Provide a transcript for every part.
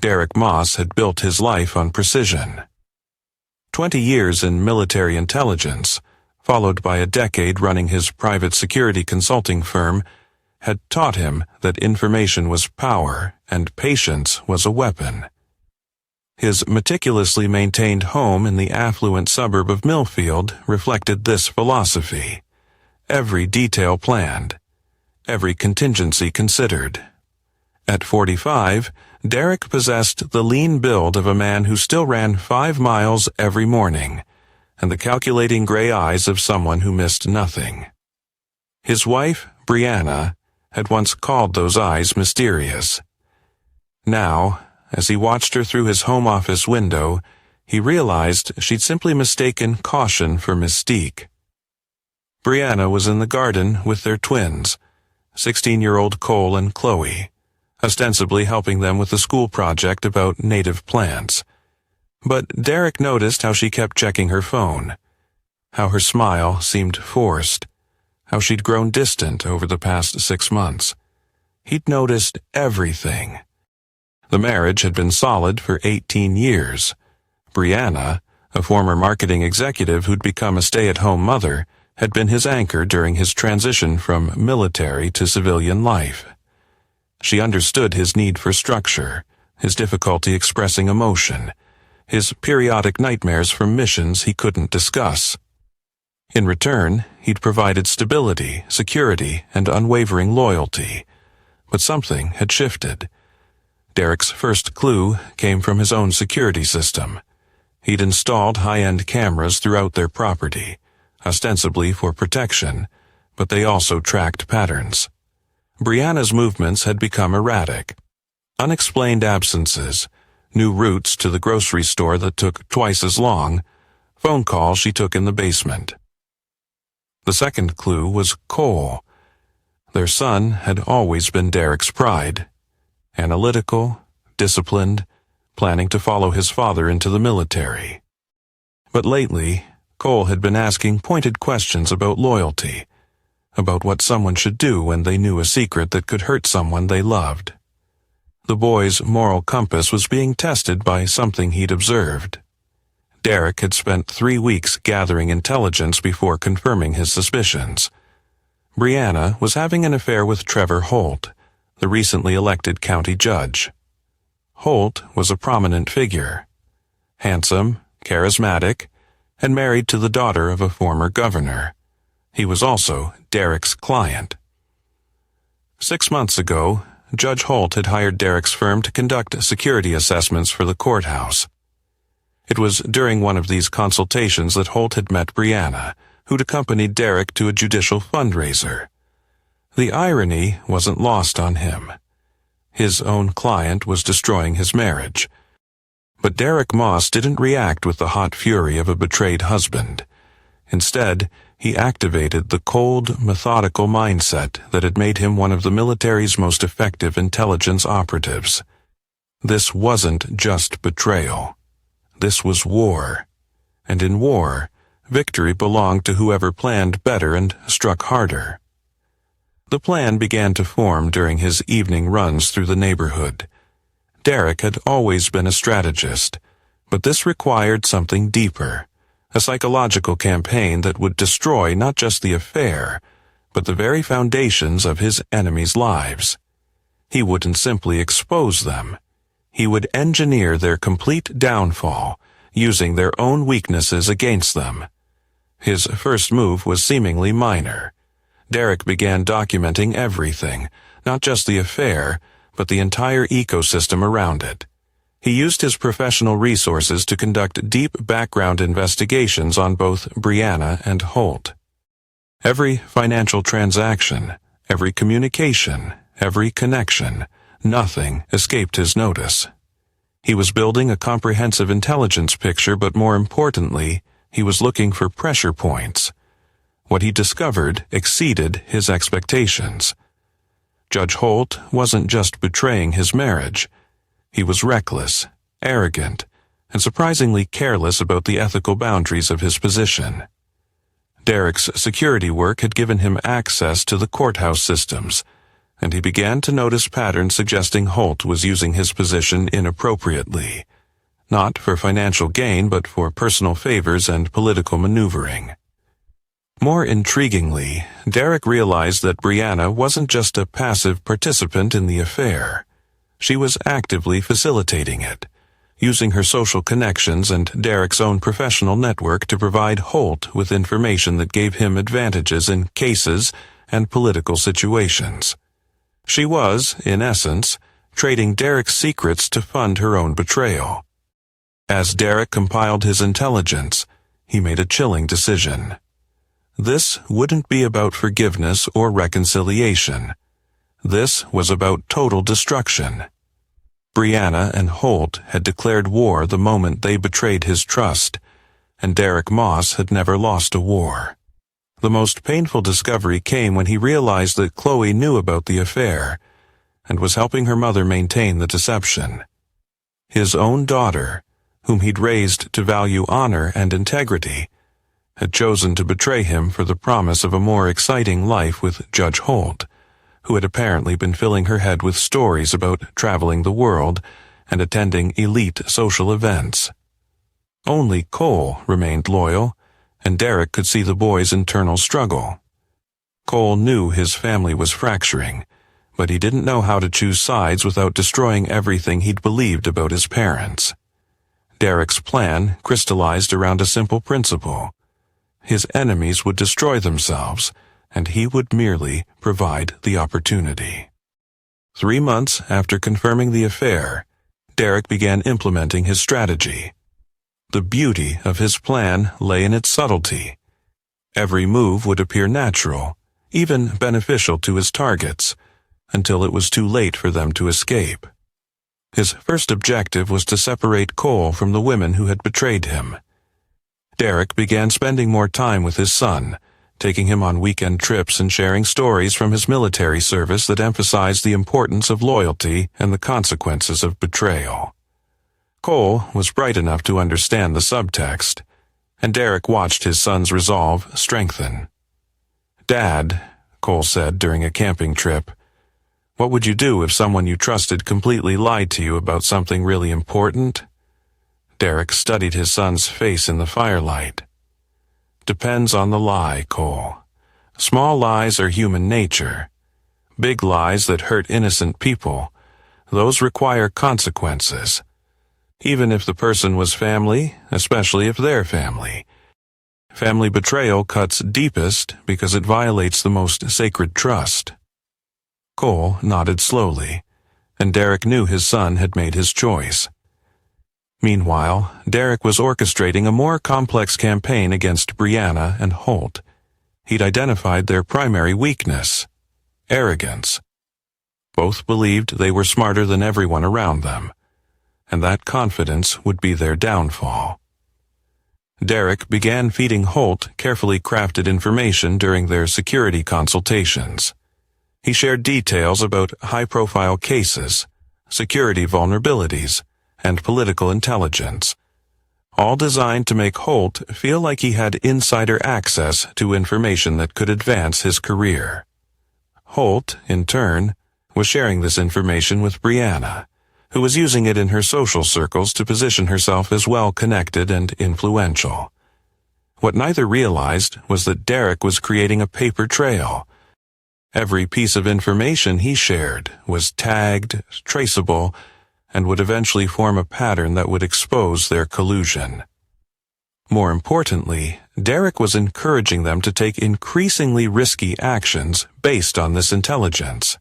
Derek Moss had built his life on precision. 20 years in military intelligence, followed by a decade running his private security consulting firm, had taught him that information was power and patience was a weapon. His meticulously maintained home in the affluent suburb of Millfield reflected this philosophy. Every detail planned, every contingency considered. At 45, Derek possessed the lean build of a man who still ran 5 miles every morning, and the calculating gray eyes of someone who missed nothing. His wife, Brianna, had once called those eyes mysterious. Now, as he watched her through his home office window, he realized she'd simply mistaken caution for mystique. Brianna was in the garden with their twins, 16-year-old Cole and Chloe, ostensibly helping them with a school project about native plants. But Derek noticed how she kept checking her phone, how her smile seemed forced, how she'd grown distant over the past 6 months. He'd noticed everything. The marriage had been solid for 18 years. Brianna, a former marketing executive who'd become a stay-at-home mother, had been his anchor during his transition from military to civilian life. She understood his need for structure, his difficulty expressing emotion, his periodic nightmares from missions he couldn't discuss. In return, he'd provided stability, security, and unwavering loyalty. But something had shifted. Derek's first clue came from his own security system. He'd installed high-end cameras throughout their property, ostensibly for protection, but they also tracked patterns. Brianna's movements had become erratic. Unexplained absences, new routes to the grocery store that took twice as long, phone calls she took in the basement. The second clue was Cole. Their son had always been Derek's pride. Analytical, disciplined, planning to follow his father into the military. But lately, Cole had been asking pointed questions about loyalty, about what someone should do when they knew a secret that could hurt someone they loved. The boy's moral compass was being tested by something he'd observed. Derek had spent 3 weeks gathering intelligence before confirming his suspicions. Brianna was having an affair with Trevor Holt, the recently elected county judge. Holt was a prominent figure. Handsome, charismatic, and married to the daughter of a former governor. He was also Derek's client. 6 months ago, Judge Holt had hired Derek's firm to conduct security assessments for the courthouse. It was during one of these consultations that Holt had met Brianna, who'd accompanied Derek to a judicial fundraiser. The irony wasn't lost on him. His own client was destroying his marriage. But Derek Moss didn't react with the hot fury of a betrayed husband. Instead, he activated the cold, methodical mindset that had made him one of the military's most effective intelligence operatives. This wasn't just betrayal. This was war. And in war, victory belonged to whoever planned better and struck harder. The plan began to form during his evening runs through the neighborhood. Derek had always been a strategist, but this required something deeper, a psychological campaign that would destroy not just the affair, but the very foundations of his enemies' lives. He wouldn't simply expose them. He would engineer their complete downfall, using their own weaknesses against them. His first move was seemingly minor. Derek began documenting everything, not just the affair, but the entire ecosystem around it. He used his professional resources to conduct deep background investigations on both Brianna and Holt. Every financial transaction, every communication, every connection, nothing escaped his notice. He was building a comprehensive intelligence picture, but more importantly, he was looking for pressure points. What he discovered exceeded his expectations. Judge Holt wasn't just betraying his marriage. He was reckless, arrogant, and surprisingly careless about the ethical boundaries of his position. Derek's security work had given him access to the courthouse systems, and he began to notice patterns suggesting Holt was using his position inappropriately, not for financial gain but for personal favors and political maneuvering. More intriguingly, Derek realized that Brianna wasn't just a passive participant in the affair. She was actively facilitating it, using her social connections and Derek's own professional network to provide Holt with information that gave him advantages in cases and political situations. She was, in essence, trading Derek's secrets to fund her own betrayal. As Derek compiled his intelligence, he made a chilling decision. This wouldn't be about forgiveness or reconciliation. This was about total destruction. Brianna and Holt had declared war the moment they betrayed his trust, and Derek Moss had never lost a war. The most painful discovery came when he realized that Chloe knew about the affair and was helping her mother maintain the deception. His own daughter, whom he'd raised to value honor and integrity, had chosen to betray him for the promise of a more exciting life with Judge Holt, who had apparently been filling her head with stories about traveling the world and attending elite social events. Only Cole remained loyal, and Derek could see the boy's internal struggle. Cole knew his family was fracturing, but he didn't know how to choose sides without destroying everything he'd believed about his parents. Derek's plan crystallized around a simple principle. His enemies would destroy themselves, and he would merely provide the opportunity. 3 months after confirming the affair, Derek began implementing his strategy. The beauty of his plan lay in its subtlety. Every move would appear natural, even beneficial to his targets, until it was too late for them to escape. His first objective was to separate Cole from the women who had betrayed him. Derek began spending more time with his son, taking him on weekend trips and sharing stories from his military service that emphasized the importance of loyalty and the consequences of betrayal. Cole was bright enough to understand the subtext, and Derek watched his son's resolve strengthen. "Dad," Cole said during a camping trip, "what would you do if someone you trusted completely lied to you about something really important?" Derek studied his son's face in the firelight. "Depends on the lie, Cole. Small lies are human nature. Big lies that hurt innocent people, those require consequences. Even if the person was family, especially if they're family. Family betrayal cuts deepest because it violates the most sacred trust." Cole nodded slowly, and Derek knew his son had made his choice. Meanwhile, Derek was orchestrating a more complex campaign against Brianna and Holt. He'd identified their primary weakness: arrogance. Both believed they were smarter than everyone around them, and that confidence would be their downfall. Derek began feeding Holt carefully crafted information during their security consultations. He shared details about high-profile cases, security vulnerabilities, and political intelligence, all designed to make Holt feel like he had insider access to information that could advance his career. Holt, in turn, was sharing this information with Brianna, who was using it in her social circles to position herself as well-connected and influential. What neither realized was that Derek was creating a paper trail. Every piece of information he shared was tagged, traceable, and would eventually form a pattern that would expose their collusion. More importantly, Derek was encouraging them to take increasingly risky actions based on this intelligence.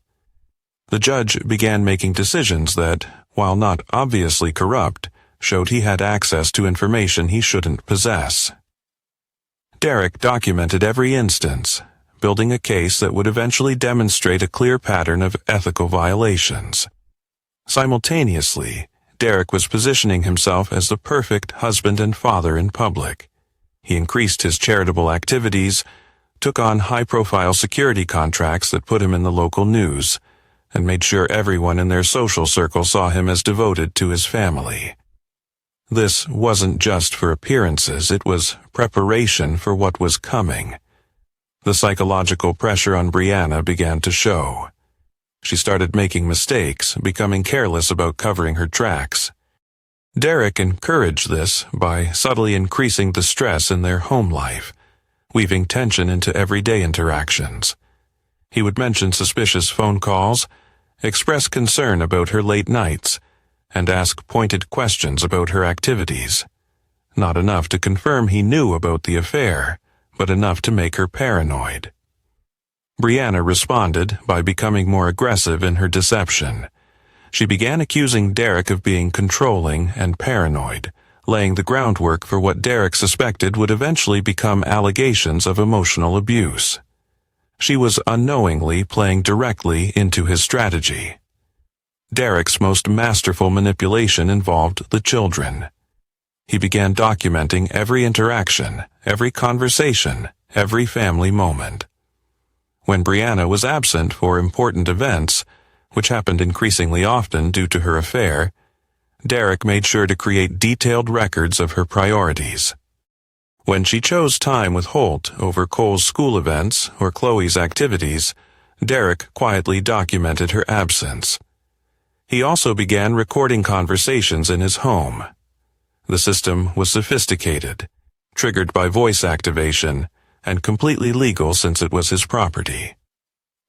The judge began making decisions that, while not obviously corrupt, showed he had access to information he shouldn't possess. Derek documented every instance, building a case that would eventually demonstrate a clear pattern of ethical violations. Simultaneously, Derek was positioning himself as the perfect husband and father in public. He increased his charitable activities, took on high-profile security contracts that put him in the local news, and made sure everyone in their social circle saw him as devoted to his family. This wasn't just for appearances, it was preparation for what was coming. The psychological pressure on Brianna began to show. She started making mistakes, becoming careless about covering her tracks. Derek encouraged this by subtly increasing the stress in their home life, weaving tension into everyday interactions. He would mention suspicious phone calls, express concern about her late nights, and ask pointed questions about her activities. Not enough to confirm he knew about the affair, but enough to make her paranoid. Brianna responded by becoming more aggressive in her deception. She began accusing Derek of being controlling and paranoid, laying the groundwork for what Derek suspected would eventually become allegations of emotional abuse. She was unknowingly playing directly into his strategy. Derek's most masterful manipulation involved the children. He began documenting every interaction, every conversation, every family moment. When Brianna was absent for important events, which happened increasingly often due to her affair, Derek made sure to create detailed records of her priorities. When she chose time with Holt over Cole's school events or Chloe's activities, Derek quietly documented her absence. He also began recording conversations in his home. The system was sophisticated, triggered by voice activation, and completely legal since it was his property.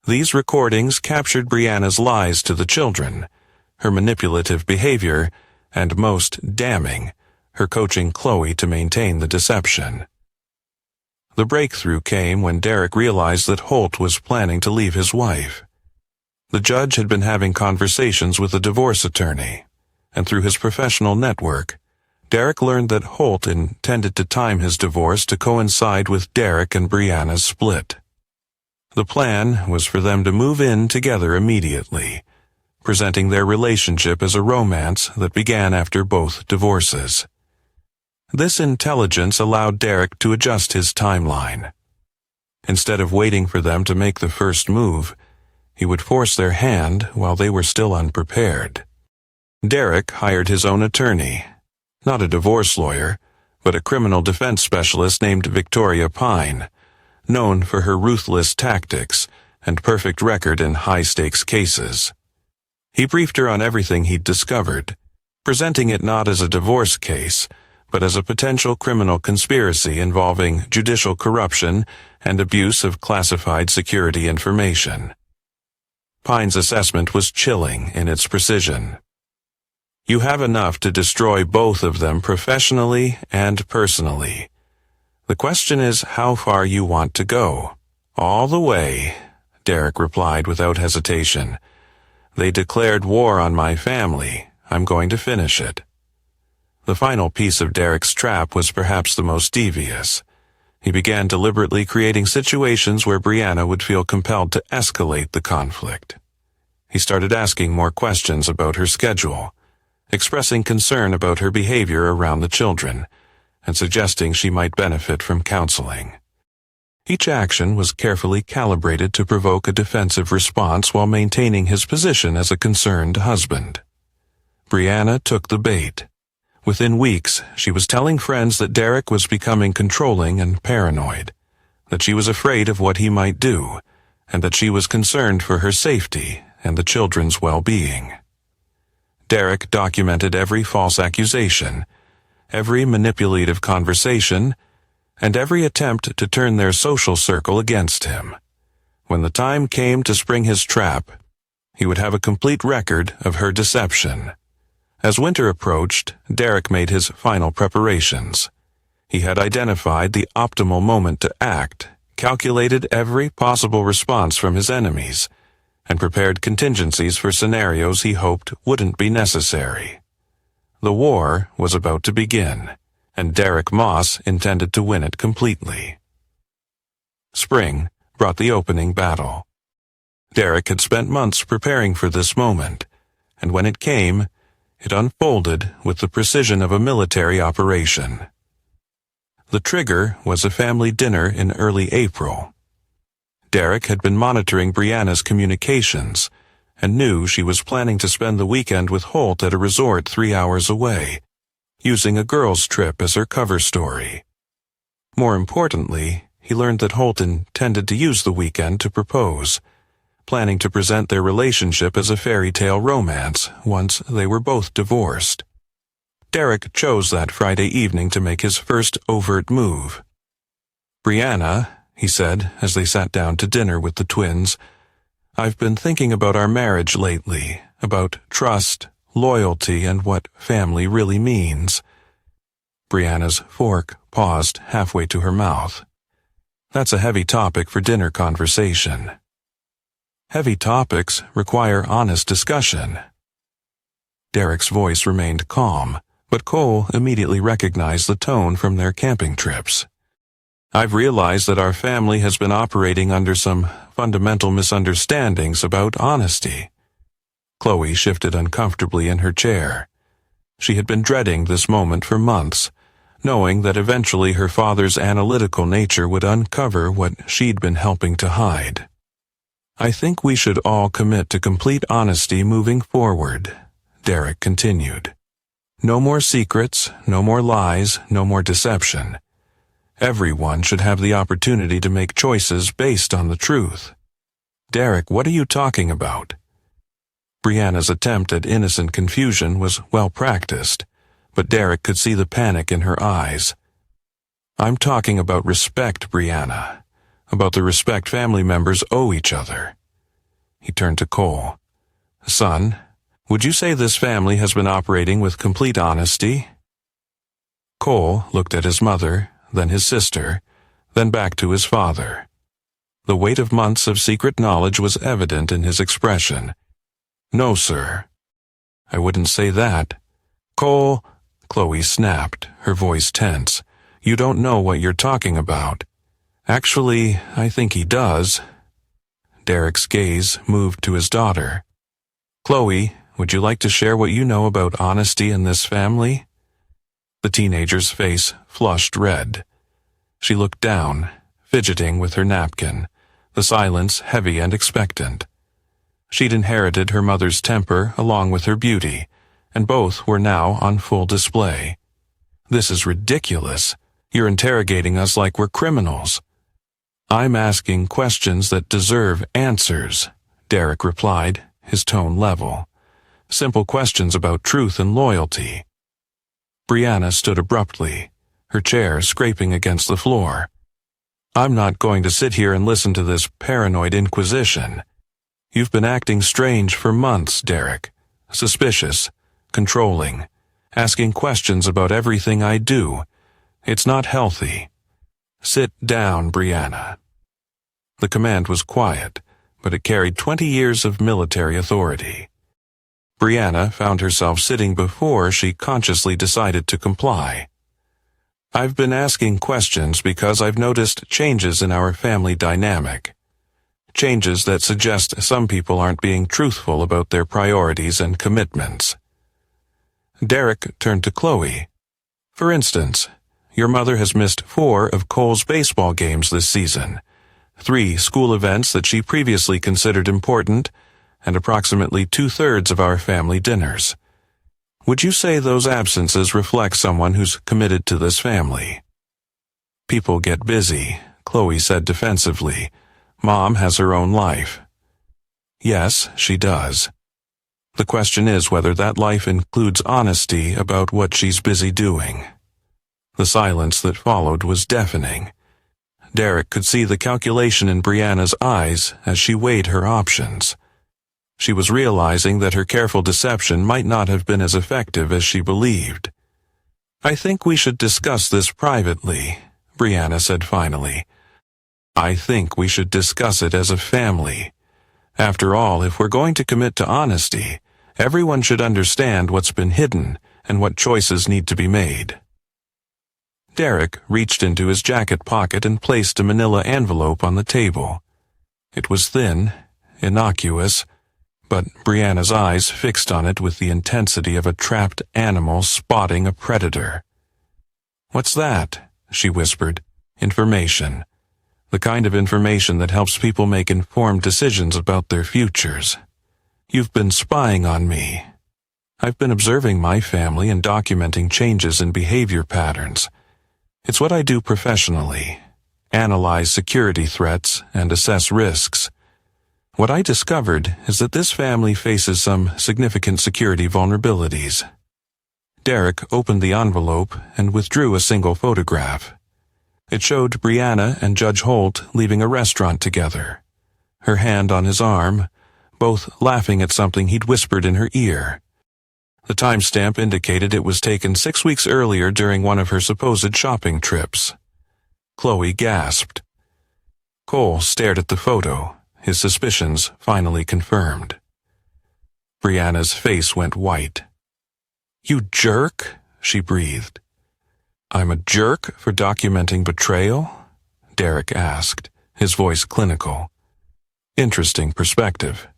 These recordings captured Brianna's lies to the children, her manipulative behavior, and most damning, her coaching Chloe to maintain the deception. The breakthrough came when Derek realized that Holt was planning to leave his wife. The judge had been having conversations with a divorce attorney, and through his professional network, Derek learned that Holt intended to time his divorce to coincide with Derek and Brianna's split. The plan was for them to move in together immediately, presenting their relationship as a romance that began after both divorces. This intelligence allowed Derek to adjust his timeline. Instead of waiting for them to make the first move, he would force their hand while they were still unprepared. Derek hired his own attorney, not a divorce lawyer, but a criminal defense specialist named Victoria Pine, known for her ruthless tactics and perfect record in high-stakes cases. He briefed her on everything he'd discovered, presenting it not as a divorce case, but as a potential criminal conspiracy involving judicial corruption and abuse of classified security information. Pine's assessment was chilling in its precision. You have enough to destroy both of them professionally and personally. The question is how far you want to go. All the way, Derek replied without hesitation. They declared war on my family. I'm going to finish it. The final piece of Derek's trap was perhaps the most devious. He began deliberately creating situations where Brianna would feel compelled to escalate the conflict. He started asking more questions about her schedule, expressing concern about her behavior around the children, and suggesting she might benefit from counseling. Each action was carefully calibrated to provoke a defensive response while maintaining his position as a concerned husband. Brianna took the bait. Within weeks, she was telling friends that Derek was becoming controlling and paranoid, that she was afraid of what he might do, and that she was concerned for her safety and the children's well-being. Derek documented every false accusation, every manipulative conversation, and every attempt to turn their social circle against him. When the time came to spring his trap, he would have a complete record of her deception. As winter approached, Derek made his final preparations. He had identified the optimal moment to act, calculated every possible response from his enemies, and prepared contingencies for scenarios he hoped wouldn't be necessary. The war was about to begin, and Derek Moss intended to win it completely. Spring brought the opening battle. Derek had spent months preparing for this moment, and when it came, it unfolded with the precision of a military operation. The trigger was a family dinner in early April. Derek had been monitoring Brianna's communications and knew she was planning to spend the weekend with Holt at a resort 3 hours away, using a girls' trip as her cover story. More importantly, he learned that Holt intended to use the weekend to propose, planning to present their relationship as a fairy tale romance once they were both divorced. Derek chose that Friday evening to make his first overt move. "Brianna," he said as they sat down to dinner with the twins, "I've been thinking about our marriage lately, about trust, loyalty, and what family really means." Brianna's fork paused halfway to her mouth. "That's a heavy topic for dinner conversation." "Heavy topics require honest discussion." Derek's voice remained calm, but Cole immediately recognized the tone from their camping trips. "I've realized that our family has been operating under some fundamental misunderstandings about honesty." Chloe shifted uncomfortably in her chair. She had been dreading this moment for months, knowing that eventually her father's analytical nature would uncover what she'd been helping to hide. "I think we should all commit to complete honesty moving forward," Derek continued. "No more secrets, no more lies, no more deception. Everyone should have the opportunity to make choices based on the truth." "Derek, what are you talking about?" Brianna's attempt at innocent confusion was well practiced, but Derek could see the panic in her eyes. "I'm talking about respect, Brianna, about the respect family members owe each other." He turned to Cole. "Son, would you say this family has been operating with complete honesty?" Cole looked at his mother, then his sister, then back to his father. The weight of months of secret knowledge was evident in his expression. "No, sir." "I wouldn't say that." "Cole," Chloe snapped, her voice tense, "you don't know what you're talking about." "Actually, I think he does." Derek's gaze moved to his daughter. "Chloe, would you like to share what you know about honesty in this family?" The teenager's face flushed red. She looked down, fidgeting with her napkin, the silence heavy and expectant. She'd inherited her mother's temper along with her beauty, and both were now on full display. "This is ridiculous. You're interrogating us like we're criminals." "I'm asking questions that deserve answers," Derek replied, his tone level. "Simple questions about truth and loyalty." Brianna stood abruptly, her chair scraping against the floor. "I'm not going to sit here and listen to this paranoid inquisition. You've been acting strange for months, Derek. Suspicious, controlling, asking questions about everything I do. It's not healthy. Sit down, Brianna." The command was quiet, but it carried 20 years of military authority. Brianna found herself sitting before she consciously decided to comply. "I've been asking questions because I've noticed changes in our family dynamic. Changes that suggest some people aren't being truthful about their priorities and commitments." Derek turned to Chloe. "For instance, your mother has missed 4 of Cole's baseball games this season, 3 school events that she previously considered important, and approximately 2/3 of our family dinners. Would you say those absences reflect someone who's committed to this family?" "People get busy," Chloe said defensively. "Mom has her own life." "Yes, she does. The question is whether that life includes honesty about what she's busy doing." The silence that followed was deafening. Derek could see the calculation in Brianna's eyes as she weighed her options. She was realizing that her careful deception might not have been as effective as she believed. "I think we should discuss this privately," Brianna said finally. "I think we should discuss it as a family. After all, if we're going to commit to honesty, everyone should understand what's been hidden and what choices need to be made." Derek reached into his jacket pocket and placed a manila envelope on the table. It was thin, innocuous, but Brianna's eyes fixed on it with the intensity of a trapped animal spotting a predator. "What's that?" she whispered. "Information. The kind of information that helps people make informed decisions about their futures. You've been spying on me. I've been observing my family and documenting changes in behavior patterns. It's what I do professionally. Analyze security threats and assess risks. What I discovered is that this family faces some significant security vulnerabilities. Derek opened the envelope and withdrew a single photograph. It showed Brianna and Judge Holt leaving a restaurant together, her hand on his arm, both laughing at something he'd whispered in her ear. The timestamp indicated it was taken 6 weeks earlier during one of her supposed shopping trips. Chloe gasped. Cole stared at the photo, his suspicions finally confirmed. Brianna's face went white. "You jerk," she breathed. "I'm a jerk for documenting betrayal?" Derek asked, his voice clinical. Interesting perspective.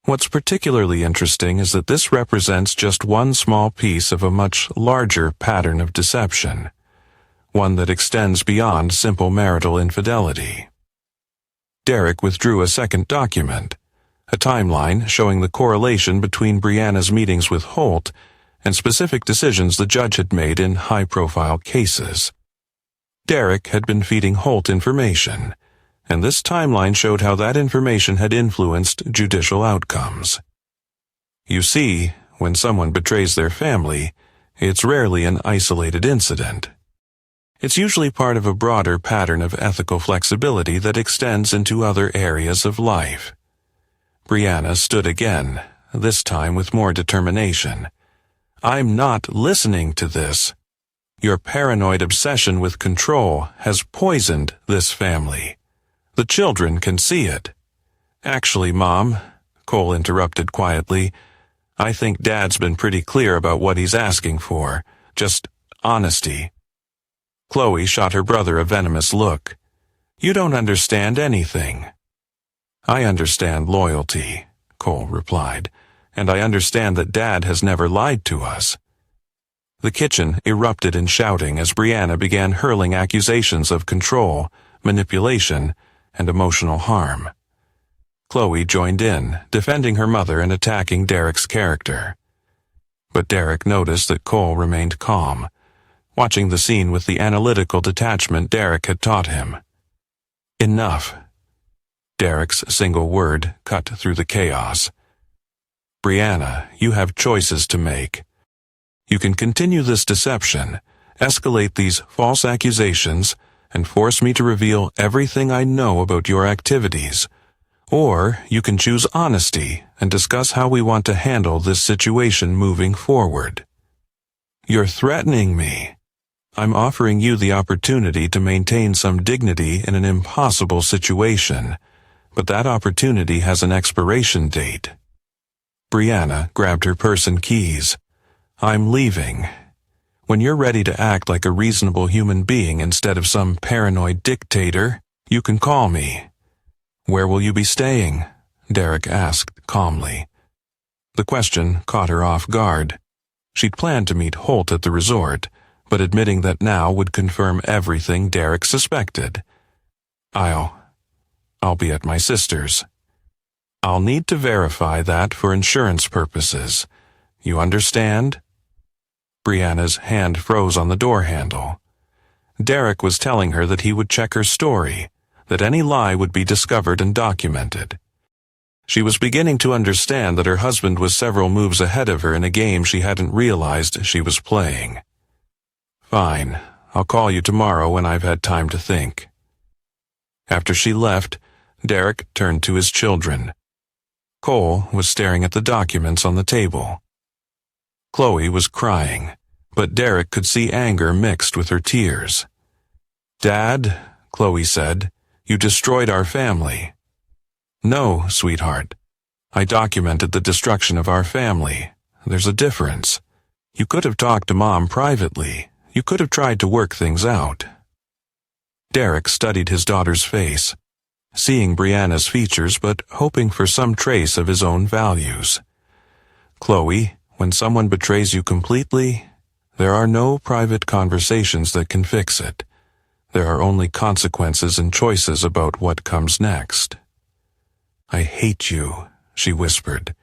What's particularly interesting is that this represents just one small piece of a much larger pattern of deception, one that extends beyond simple marital infidelity. Derek withdrew a second document, a timeline showing the correlation between Brianna's meetings with Holt and specific decisions the judge had made in high-profile cases. Derek had been feeding Holt information, and this timeline showed how that information had influenced judicial outcomes. You see, when someone betrays their family, it's rarely an isolated incident. It's usually part of a broader pattern of ethical flexibility that extends into other areas of life. Brianna stood again, this time with more determination. "I'm not listening to this. Your paranoid obsession with control has poisoned this family. The children can see it." "Actually, Mom," Cole interrupted quietly, "I think Dad's been pretty clear about what he's asking for. Just honesty." Chloe shot her brother a venomous look. "You don't understand anything." "I understand loyalty," Cole replied, "and I understand that Dad has never lied to us." The kitchen erupted in shouting as Brianna began hurling accusations of control, manipulation, and emotional harm. Chloe joined in, defending her mother and attacking Derek's character. But Derek noticed that Cole remained calm, watching the scene with the analytical detachment Derek had taught him. "Enough." Derek's single word cut through the chaos. "Brianna, you have choices to make. You can continue this deception, escalate these false accusations, and force me to reveal everything I know about your activities. Or you can choose honesty and discuss how we want to handle this situation moving forward." "You're threatening me." "I'm offering you the opportunity to maintain some dignity in an impossible situation, but that opportunity has an expiration date." Brianna grabbed her purse and keys. "I'm leaving. When you're ready to act like a reasonable human being instead of some paranoid dictator, you can call me." "Where will you be staying?" Derek asked calmly. The question caught her off guard. She'd planned to meet Holt at the resort, but admitting that now would confirm everything Derek suspected. I'll be at my sister's." "I'll need to verify that for insurance purposes. You understand?" Brianna's hand froze on the door handle. Derek was telling her that he would check her story, that any lie would be discovered and documented. She was beginning to understand that her husband was several moves ahead of her in a game she hadn't realized she was playing. "Fine, I'll call you tomorrow when I've had time to think." After she left, Derek turned to his children. Cole was staring at the documents on the table. Chloe was crying, but Derek could see anger mixed with her tears. "Dad," Chloe said, "you destroyed our family." "No, sweetheart. I documented the destruction of our family. There's a difference. You could have talked to Mom privately. You could have tried to work things out." Derek studied his daughter's face, seeing Brianna's features but hoping for some trace of his own values. "Chloe, when someone betrays you completely, there are no private conversations that can fix it. There are only consequences and choices about what comes next." "I hate you," she whispered.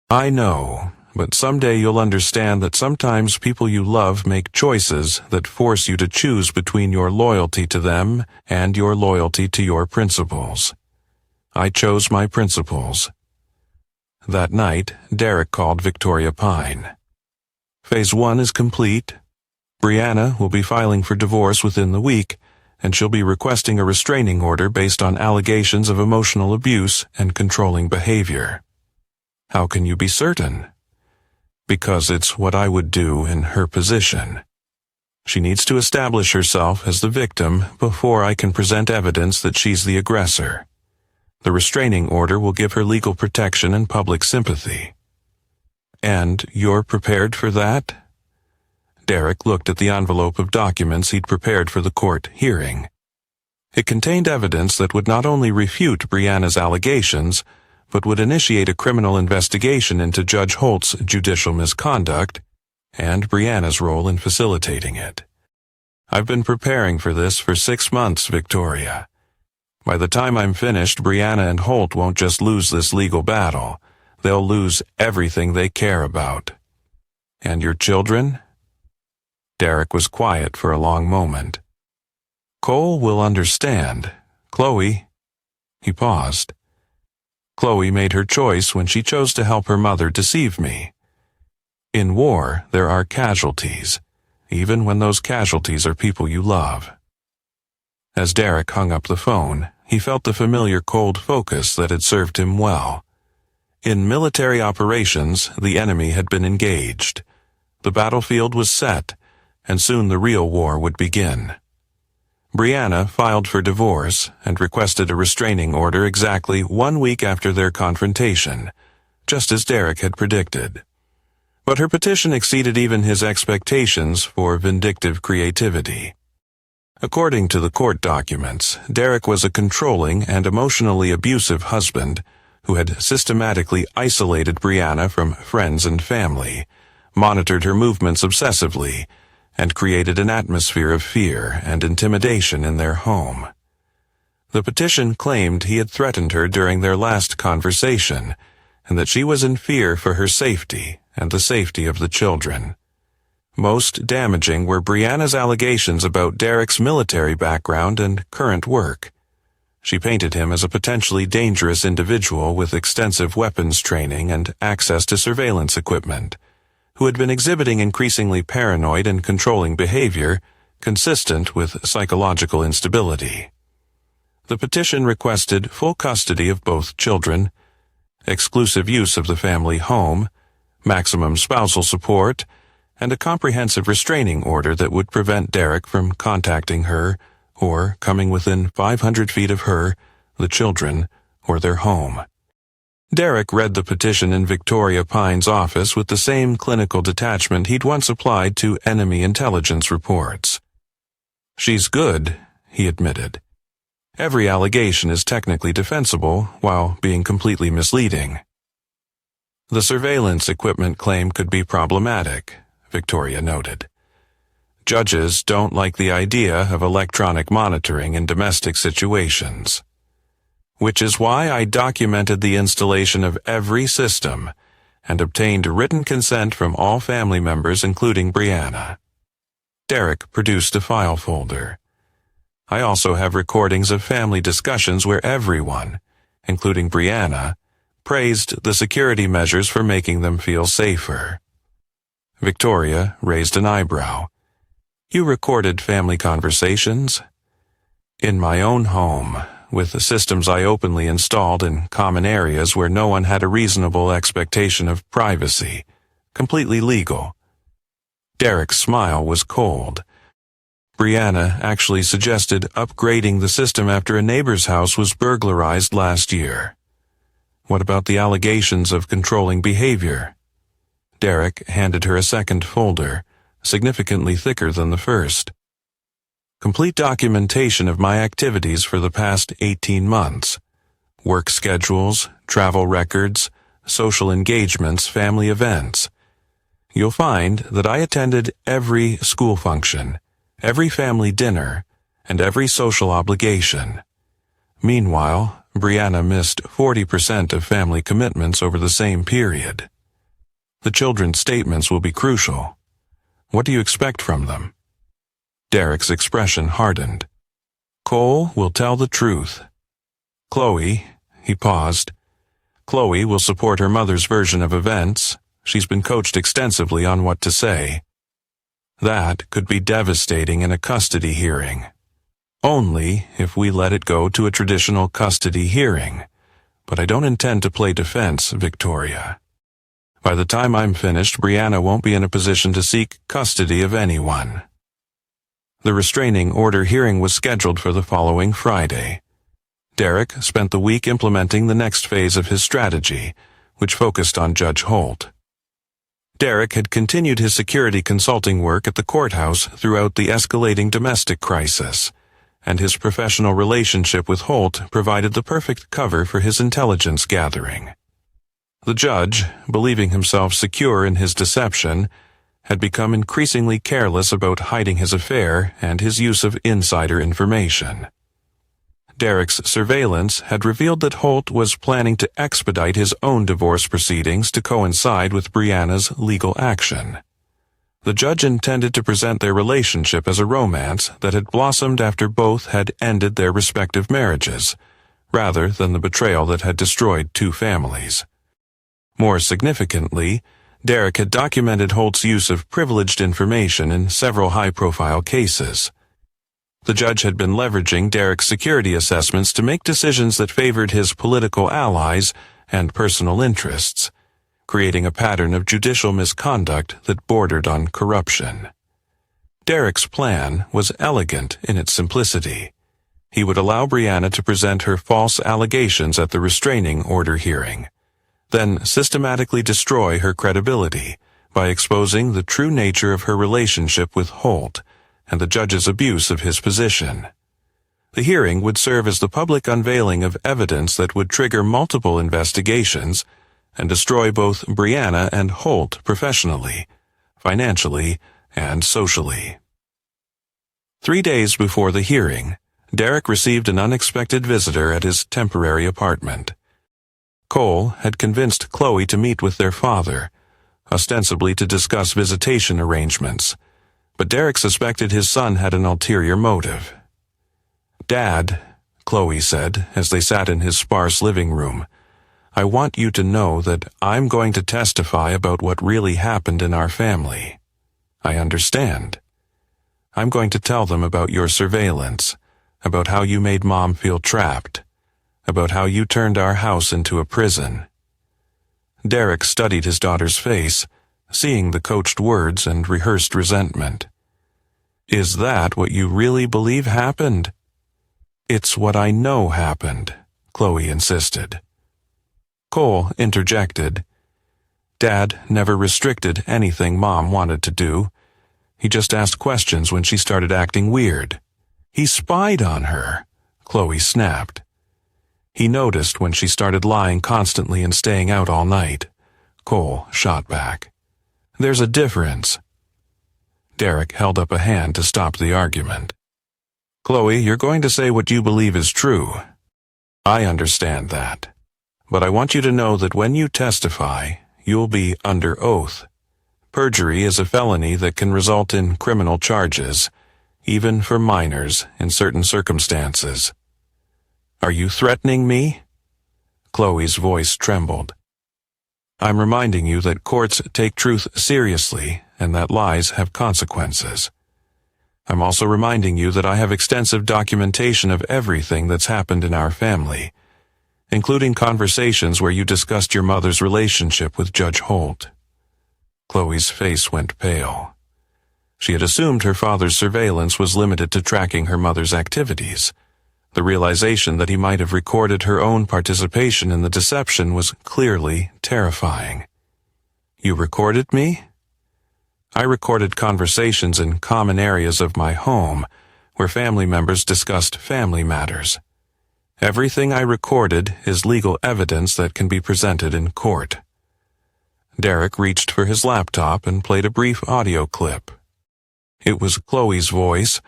"I know, but someday you'll understand that sometimes people you love make choices that force you to choose between your loyalty to them and your loyalty to your principles. I chose my principles. That night, Derek called Victoria Pine. Phase 1 is complete. Brianna will be filing for divorce within the week, and she'll be requesting a restraining order based on allegations of emotional abuse and controlling behavior. How can you be certain? Because it's what I would do in her position. She needs to establish herself as the victim before I can present evidence that she's the aggressor. The restraining order will give her legal protection and public sympathy. And you're prepared for that? Derek looked at the envelope of documents he'd prepared for the court hearing. It contained evidence that would not only refute Brianna's allegations, but would initiate a criminal investigation into Judge Holt's judicial misconduct and Brianna's role in facilitating it. I've been preparing for this for 6 months, Victoria. By the time I'm finished, Brianna and Holt won't just lose this legal battle. They'll lose everything they care about. And your children? Derek was quiet for a long moment. Cole will understand. Chloe. He paused. Chloe made her choice when she chose to help her mother deceive me. In war, there are casualties, even when those casualties are people you love. As Derek hung up the phone, he felt the familiar cold focus that had served him well. In military operations, the enemy had been engaged. The battlefield was set, and soon the real war would begin. Brianna filed for divorce and requested a restraining order exactly 1 week after their confrontation, just as Derek had predicted. But her petition exceeded even his expectations for vindictive creativity. According to the court documents, Derek was a controlling and emotionally abusive husband who had systematically isolated Brianna from friends and family, monitored her movements obsessively, and created an atmosphere of fear and intimidation in their home. The petition claimed he had threatened her during their last conversation, and that she was in fear for her safety and the safety of the children. Most damaging were Brianna's allegations about Derek's military background and current work. She painted him as a potentially dangerous individual with extensive weapons training and access to surveillance equipment, who had been exhibiting increasingly paranoid and controlling behavior consistent with psychological instability. The petition requested full custody of both children, exclusive use of the family home, maximum spousal support, and a comprehensive restraining order that would prevent Derek from contacting her or coming within 500 feet of her, the children, or their home. Derek read the petition in Victoria Pine's office with the same clinical detachment he'd once applied to enemy intelligence reports. She's good, he admitted. Every allegation is technically defensible while being completely misleading. The surveillance equipment claim could be problematic, Victoria noted. Judges don't like the idea of electronic monitoring in domestic situations. Which is why I documented the installation of every system and obtained written consent from all family members, including Brianna. Derek produced a file folder. I also have recordings of family discussions where everyone, including Brianna, praised the security measures for making them feel safer. Victoria raised an eyebrow. You recorded family conversations? In my own home, with the systems I openly installed in common areas where no one had a reasonable expectation of privacy, completely legal. Derek's smile was cold. Brianna actually suggested upgrading the system after a neighbor's house was burglarized last year. What about the allegations of controlling behavior? Derek handed her a second folder, significantly thicker than the first. Complete documentation of my activities for the past 18 months. Work schedules, travel records, social engagements, family events. You'll find that I attended every school function, every family dinner, and every social obligation. Meanwhile, Brianna missed 40% of family commitments over the same period. The children's statements will be crucial. What do you expect from them? Derek's expression hardened. Cole will tell the truth. Chloe, He paused. Chloe will support her mother's version of events. She's been coached extensively on what to say. That could be devastating in a custody hearing. Only if we let it go to a traditional custody hearing. But I don't intend to play defense, Victoria. By the time I'm finished, Brianna won't be in a position to seek custody of anyone. The restraining order hearing was scheduled for the following Friday. Derek spent the week implementing the next phase of his strategy, which focused on Judge Holt. Derek had continued his security consulting work at the courthouse throughout the escalating domestic crisis, and his professional relationship with Holt provided the perfect cover for his intelligence gathering. The judge, believing himself secure in his deception, had become increasingly careless about hiding his affair and his use of insider information. Derek's surveillance had revealed that Holt was planning to expedite his own divorce proceedings to coincide with Brianna's legal action. The judge intended to present their relationship as a romance that had blossomed after both had ended their respective marriages, rather than the betrayal that had destroyed two families. More significantly, Derek had documented Holt's use of privileged information in several high-profile cases. The judge had been leveraging Derek's security assessments to make decisions that favored his political allies and personal interests, creating a pattern of judicial misconduct that bordered on corruption. Derek's plan was elegant in its simplicity. He would allow Brianna to present her false allegations at the restraining order hearing, then systematically destroy her credibility by exposing the true nature of her relationship with Holt and the judge's abuse of his position. The hearing would serve as the public unveiling of evidence that would trigger multiple investigations and destroy both Brianna and Holt professionally, financially, and socially. 3 days before the hearing, Derek received an unexpected visitor at his temporary apartment. Cole had convinced Chloe to meet with their father, ostensibly to discuss visitation arrangements, but Derek suspected his son had an ulterior motive. "Dad," Chloe said as they sat in his sparse living room, "I want you to know that I'm going to testify about what really happened in our family. I understand. I'm going to tell them about your surveillance, about how you made Mom feel trapped, about how you turned our house into a prison." Derek studied his daughter's face, seeing the coached words and rehearsed resentment. "Is that what you really believe happened?" "It's what I know happened," Chloe insisted. Cole interjected. "Dad never restricted anything Mom wanted to do. He just asked questions when she started acting weird. He spied on her," Chloe snapped. "He noticed when she started lying constantly and staying out all night," Cole shot back. "There's a difference." Derek held up a hand to stop the argument. "Chloe, you're going to say what you believe is true. I understand that. But I want you to know that when you testify, you'll be under oath. Perjury is a felony that can result in criminal charges, even for minors in certain circumstances." "Are you threatening me?" Chloe's voice trembled. "I'm reminding you that courts take truth seriously and that lies have consequences. I'm also reminding you that I have extensive documentation of everything that's happened in our family, including conversations where you discussed your mother's relationship with Judge Holt." Chloe's face went pale. She had assumed her father's surveillance was limited to tracking her mother's activities. The realization that he might have recorded her own participation in the deception was clearly terrifying. "You recorded me?" "I recorded conversations in common areas of my home, where family members discussed family matters. Everything I recorded is legal evidence that can be presented in court." Derek reached for his laptop and played a brief audio clip. It was Chloe's voice,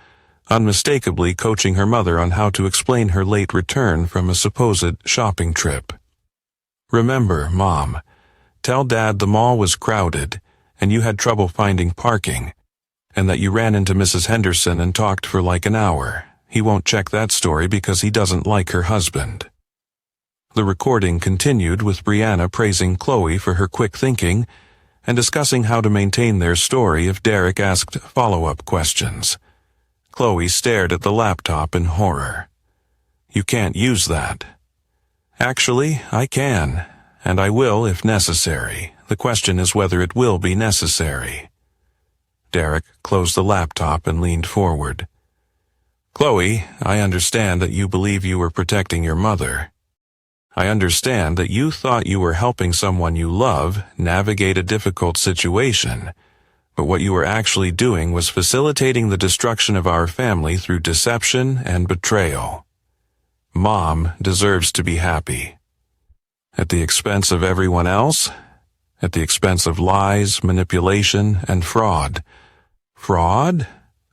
unmistakably coaching her mother on how to explain her late return from a supposed shopping trip. "Remember, Mom, tell Dad the mall was crowded and you had trouble finding parking, and that you ran into Mrs. Henderson and talked for like an hour. He won't check that story because he doesn't like her husband." The recording continued with Brianna praising Chloe for her quick thinking and discussing how to maintain their story if Derek asked follow-up questions. Chloe stared at the laptop in horror. "You can't use that." "Actually, I can, and I will if necessary. The question is whether it will be necessary." Derek closed the laptop and leaned forward. "Chloe, I understand that you believe you were protecting your mother. I understand that you thought you were helping someone you love navigate a difficult situation, but what you were actually doing was facilitating the destruction of our family through deception and betrayal. Mom deserves to be happy. At the expense of everyone else? At the expense of lies, manipulation, and fraud." "Fraud?"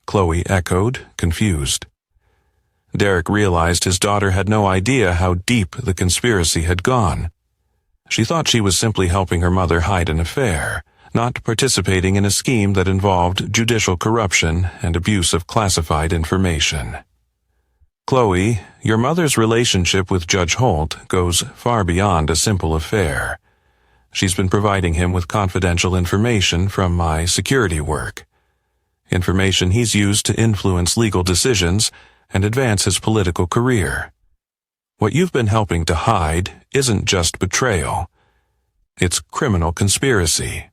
Chloe echoed, confused. Derek realized his daughter had no idea how deep the conspiracy had gone. She thought she was simply helping her mother hide an affair, not participating in a scheme that involved judicial corruption and abuse of classified information. "Chloe, your mother's relationship with Judge Holt goes far beyond a simple affair. She's been providing him with confidential information from my security work. Information he's used to influence legal decisions and advance his political career. What you've been helping to hide isn't just betrayal. It's criminal conspiracy."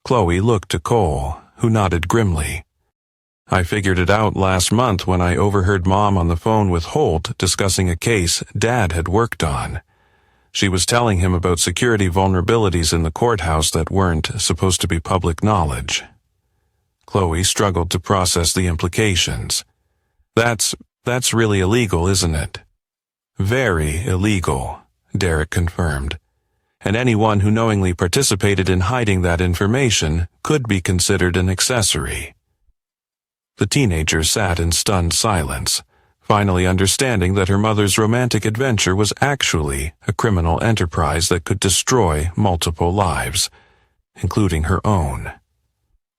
Chloe looked to Cole, who nodded grimly. "I figured it out last month when I overheard Mom on the phone with Holt discussing a case Dad had worked on. She was telling him about security vulnerabilities in the courthouse that weren't supposed to be public knowledge." Chloe struggled to process the implications. That's really illegal, isn't it?" "Very illegal," Derek confirmed. "And anyone who knowingly participated in hiding that information could be considered an accessory." The teenager sat in stunned silence, finally understanding that her mother's romantic adventure was actually a criminal enterprise that could destroy multiple lives, including her own.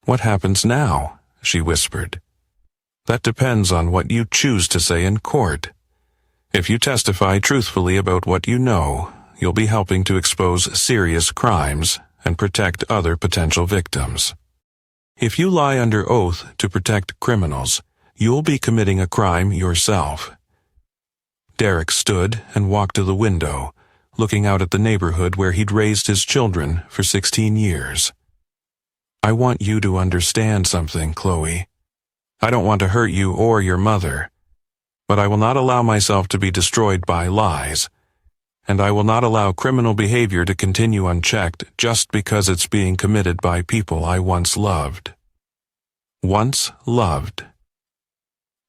"What happens now?" she whispered. "That depends on what you choose to say in court. If you testify truthfully about what you know, you'll be helping to expose serious crimes and protect other potential victims. If you lie under oath to protect criminals, you'll be committing a crime yourself." Derek stood and walked to the window, looking out at the neighborhood where he'd raised his children for 16 years. "I want you to understand something, Chloe. I don't want to hurt you or your mother, but I will not allow myself to be destroyed by lies, and I will not allow criminal behavior to continue unchecked just because it's being committed by people I once loved." Once loved.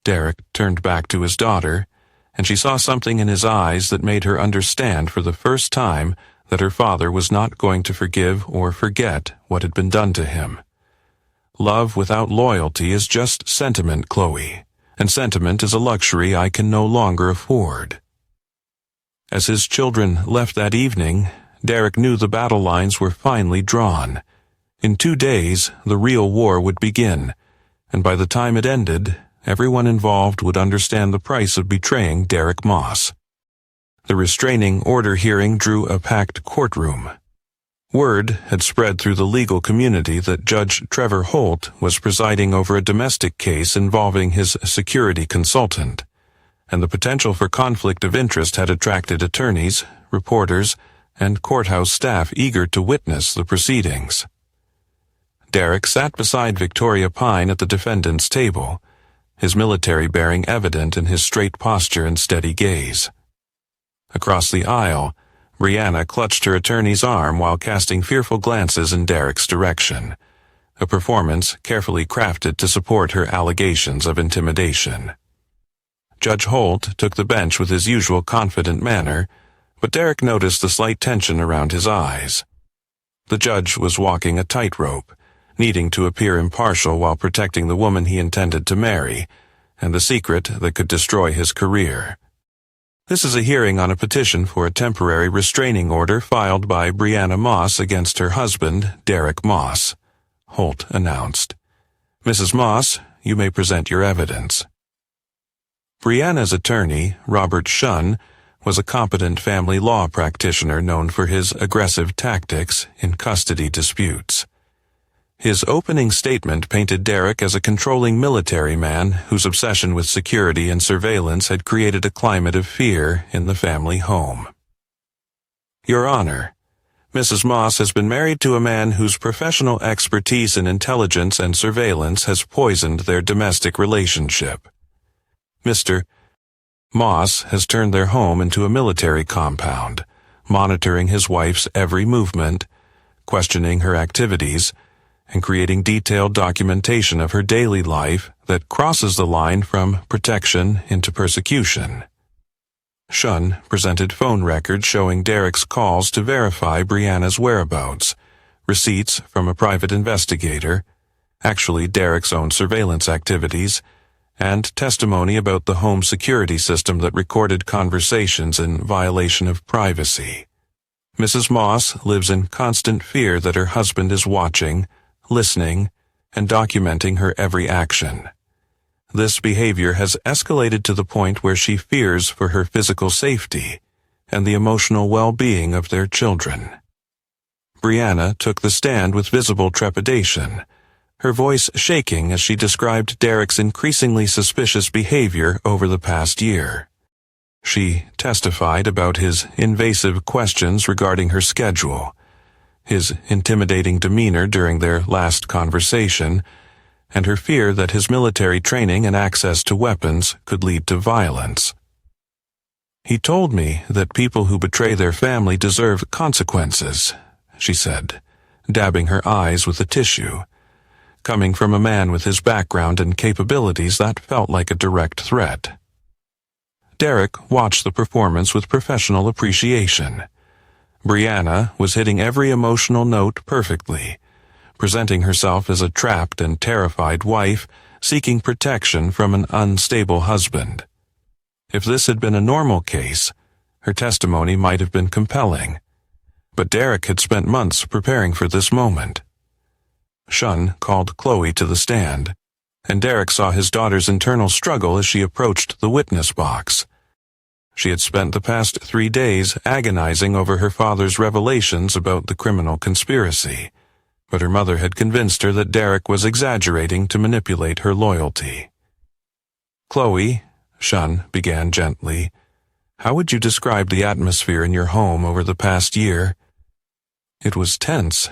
Derek turned back to his daughter, and she saw something in his eyes that made her understand for the first time that her father was not going to forgive or forget what had been done to him. "Love without loyalty is just sentiment, Chloe, and sentiment is a luxury I can no longer afford." As his children left that evening, Derek knew the battle lines were finally drawn. In 2 days, the real war would begin, and by the time it ended, everyone involved would understand the price of betraying Derek Moss. The restraining order hearing drew a packed courtroom. Word had spread through the legal community that Judge Trevor Holt was presiding over a domestic case involving his security consultant, and the potential for conflict of interest had attracted attorneys, reporters, and courthouse staff eager to witness the proceedings. Derek sat beside Victoria Pine at the defendant's table, his military bearing evident in his straight posture and steady gaze. Across the aisle, Brianna clutched her attorney's arm while casting fearful glances in Derek's direction, a performance carefully crafted to support her allegations of intimidation. Judge Holt took the bench with his usual confident manner, but Derek noticed the slight tension around his eyes. The judge was walking a tightrope, needing to appear impartial while protecting the woman he intended to marry, and the secret that could destroy his career. "This is a hearing on a petition for a temporary restraining order filed by Brianna Moss against her husband, Derek Moss," Holt announced. "Mrs. Moss, you may present your evidence." Brianna's attorney, Robert Shunn, was a competent family law practitioner known for his aggressive tactics in custody disputes. His opening statement painted Derek as a controlling military man whose obsession with security and surveillance had created a climate of fear in the family home. Your Honor, Mrs. Moss has been married to a man whose professional expertise in intelligence and surveillance has poisoned their domestic relationship. Mr. Moss has turned their home into a military compound, monitoring his wife's every movement, questioning her activities, and creating detailed documentation of her daily life that crosses the line from protection into persecution. Shun presented phone records showing Derek's calls to verify Brianna's whereabouts, receipts from a private investigator, actually Derek's own surveillance activities, and testimony about the home security system that recorded conversations in violation of privacy. Mrs. Moss lives in constant fear that her husband is watching, listening, and documenting her every action. This behavior has escalated to the point where she fears for her physical safety and the emotional well-being of their children. Brianna took the stand with visible trepidation, her voice shaking as she described Derek's increasingly suspicious behavior over the past year. She testified about his invasive questions regarding her schedule, his intimidating demeanor during their last conversation, and her fear that his military training and access to weapons could lead to violence. He told me that people who betray their family deserve consequences, she said, dabbing her eyes with a tissue. Coming from a man with his background and capabilities, that felt like a direct threat. Derek watched the performance with professional appreciation. Brianna was hitting every emotional note perfectly, presenting herself as a trapped and terrified wife seeking protection from an unstable husband. If this had been a normal case, her testimony might have been compelling. But Derek had spent months preparing for this moment. Shun called Chloe to the stand, and Derek saw his daughter's internal struggle as she approached the witness box. She had spent the past 3 days agonizing over her father's revelations about the criminal conspiracy, but her mother had convinced her that Derek was exaggerating to manipulate her loyalty. Chloe, Shun began gently, how would you describe the atmosphere in your home over the past year? It was tense.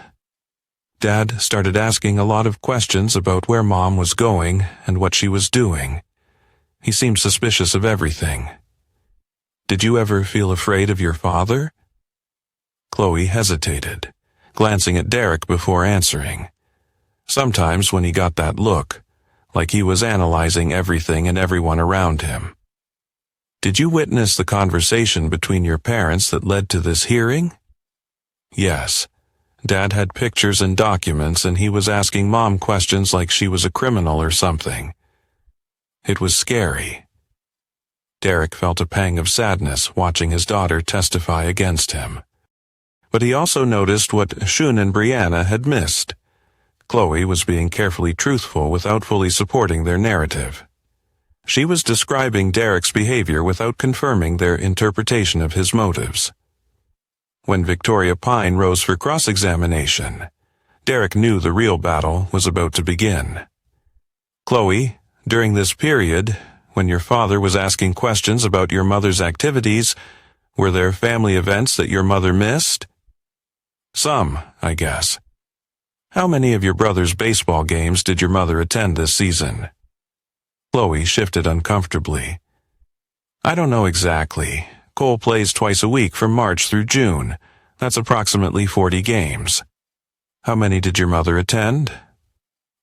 Dad started asking a lot of questions about where Mom was going and what she was doing. He seemed suspicious of everything. Did you ever feel afraid of your father? Chloe hesitated, glancing at Derek before answering. Sometimes when he got that look, like he was analyzing everything and everyone around him. Did you witness the conversation between your parents that led to this hearing? Yes. Dad had pictures and documents, and he was asking Mom questions like she was a criminal or something. It was scary. Derek felt a pang of sadness watching his daughter testify against him. But he also noticed what Shun and Brianna had missed. Chloe was being carefully truthful without fully supporting their narrative. She was describing Derek's behavior without confirming their interpretation of his motives. When Victoria Pine rose for cross-examination, Derek knew the real battle was about to begin. Chloe, during this period, when your father was asking questions about your mother's activities, were there family events that your mother missed? Some, I guess. How many of your brother's baseball games did your mother attend this season? Chloe shifted uncomfortably. I don't know exactly. Cole plays twice a week from March through June. That's approximately 40 games. How many did your mother attend?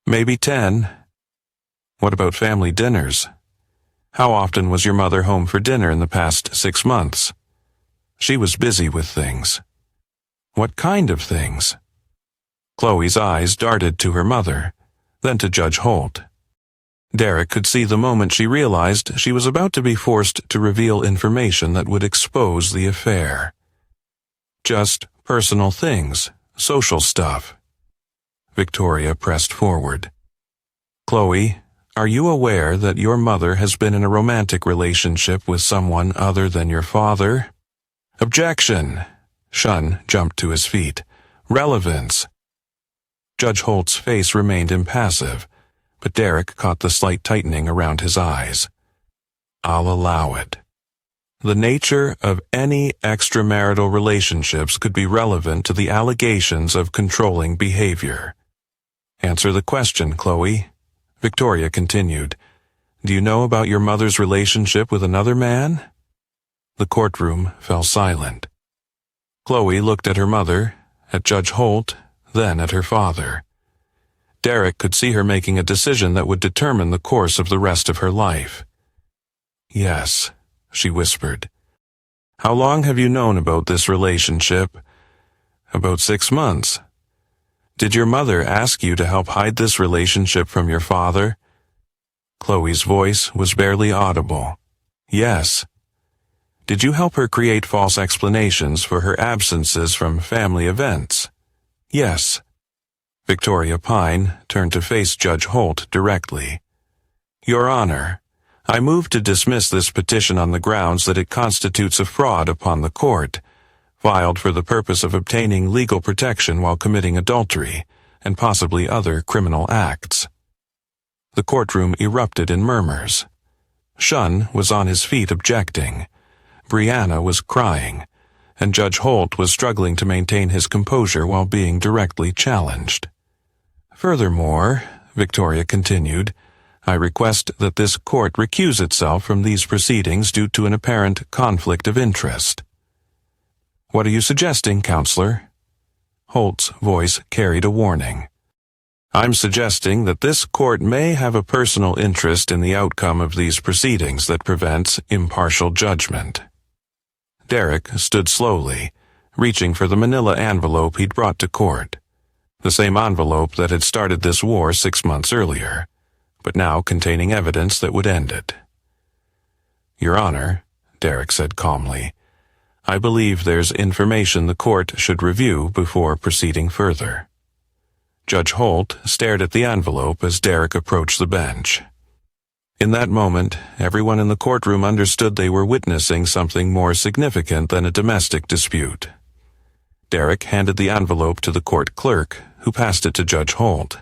Maybe 10. What about family dinners? How often was your mother home for dinner in the past 6 months? She was busy with things. What kind of things? Chloe's eyes darted to her mother, then to Judge Holt. Derek could see the moment she realized she was about to be forced to reveal information that would expose the affair. Just personal things, social stuff. Victoria pressed forward. Chloe, Are you aware that your mother has been in a romantic relationship with someone other than your father? Objection! Shun jumped to his feet. Relevance! Judge Holt's face remained impassive, but Derek caught the slight tightening around his eyes. I'll allow it. The nature of any extramarital relationships could be relevant to the allegations of controlling behavior. Answer the question, Chloe. Victoria continued. Do you know about your mother's relationship with another man? The courtroom fell silent. Chloe looked at her mother, at Judge Holt, then at her father. Derek could see her making a decision that would determine the course of the rest of her life. Yes, she whispered. How long have you known about this relationship? About 6 months. Did your mother ask you to help hide this relationship from your father? Chloe's voice was barely audible. Yes. Did you help her create false explanations for her absences from family events? Yes. Victoria Pine turned to face Judge Holt directly. Your Honor, I move to dismiss this petition on the grounds that it constitutes a fraud upon the court, filed for the purpose of obtaining legal protection while committing adultery and possibly other criminal acts. The courtroom erupted in murmurs. Shun was on his feet objecting. Brianna was crying, and Judge Holt was struggling to maintain his composure while being directly challenged. Furthermore, Victoria continued, I request that this court recuse itself from these proceedings due to an apparent conflict of interest. What are you suggesting, Counselor? Holt's voice carried a warning. I'm suggesting that this court may have a personal interest in the outcome of these proceedings that prevents impartial judgment. Derek stood slowly, reaching for the manila envelope he'd brought to court, the same envelope that had started this war 6 months earlier, but now containing evidence that would end it. Your Honor, Derek said calmly, I believe there's information the court should review before proceeding further. Judge Holt stared at the envelope as Derek approached the bench. In that moment, everyone in the courtroom understood they were witnessing something more significant than a domestic dispute. Derek handed the envelope to the court clerk, who passed it to Judge Holt.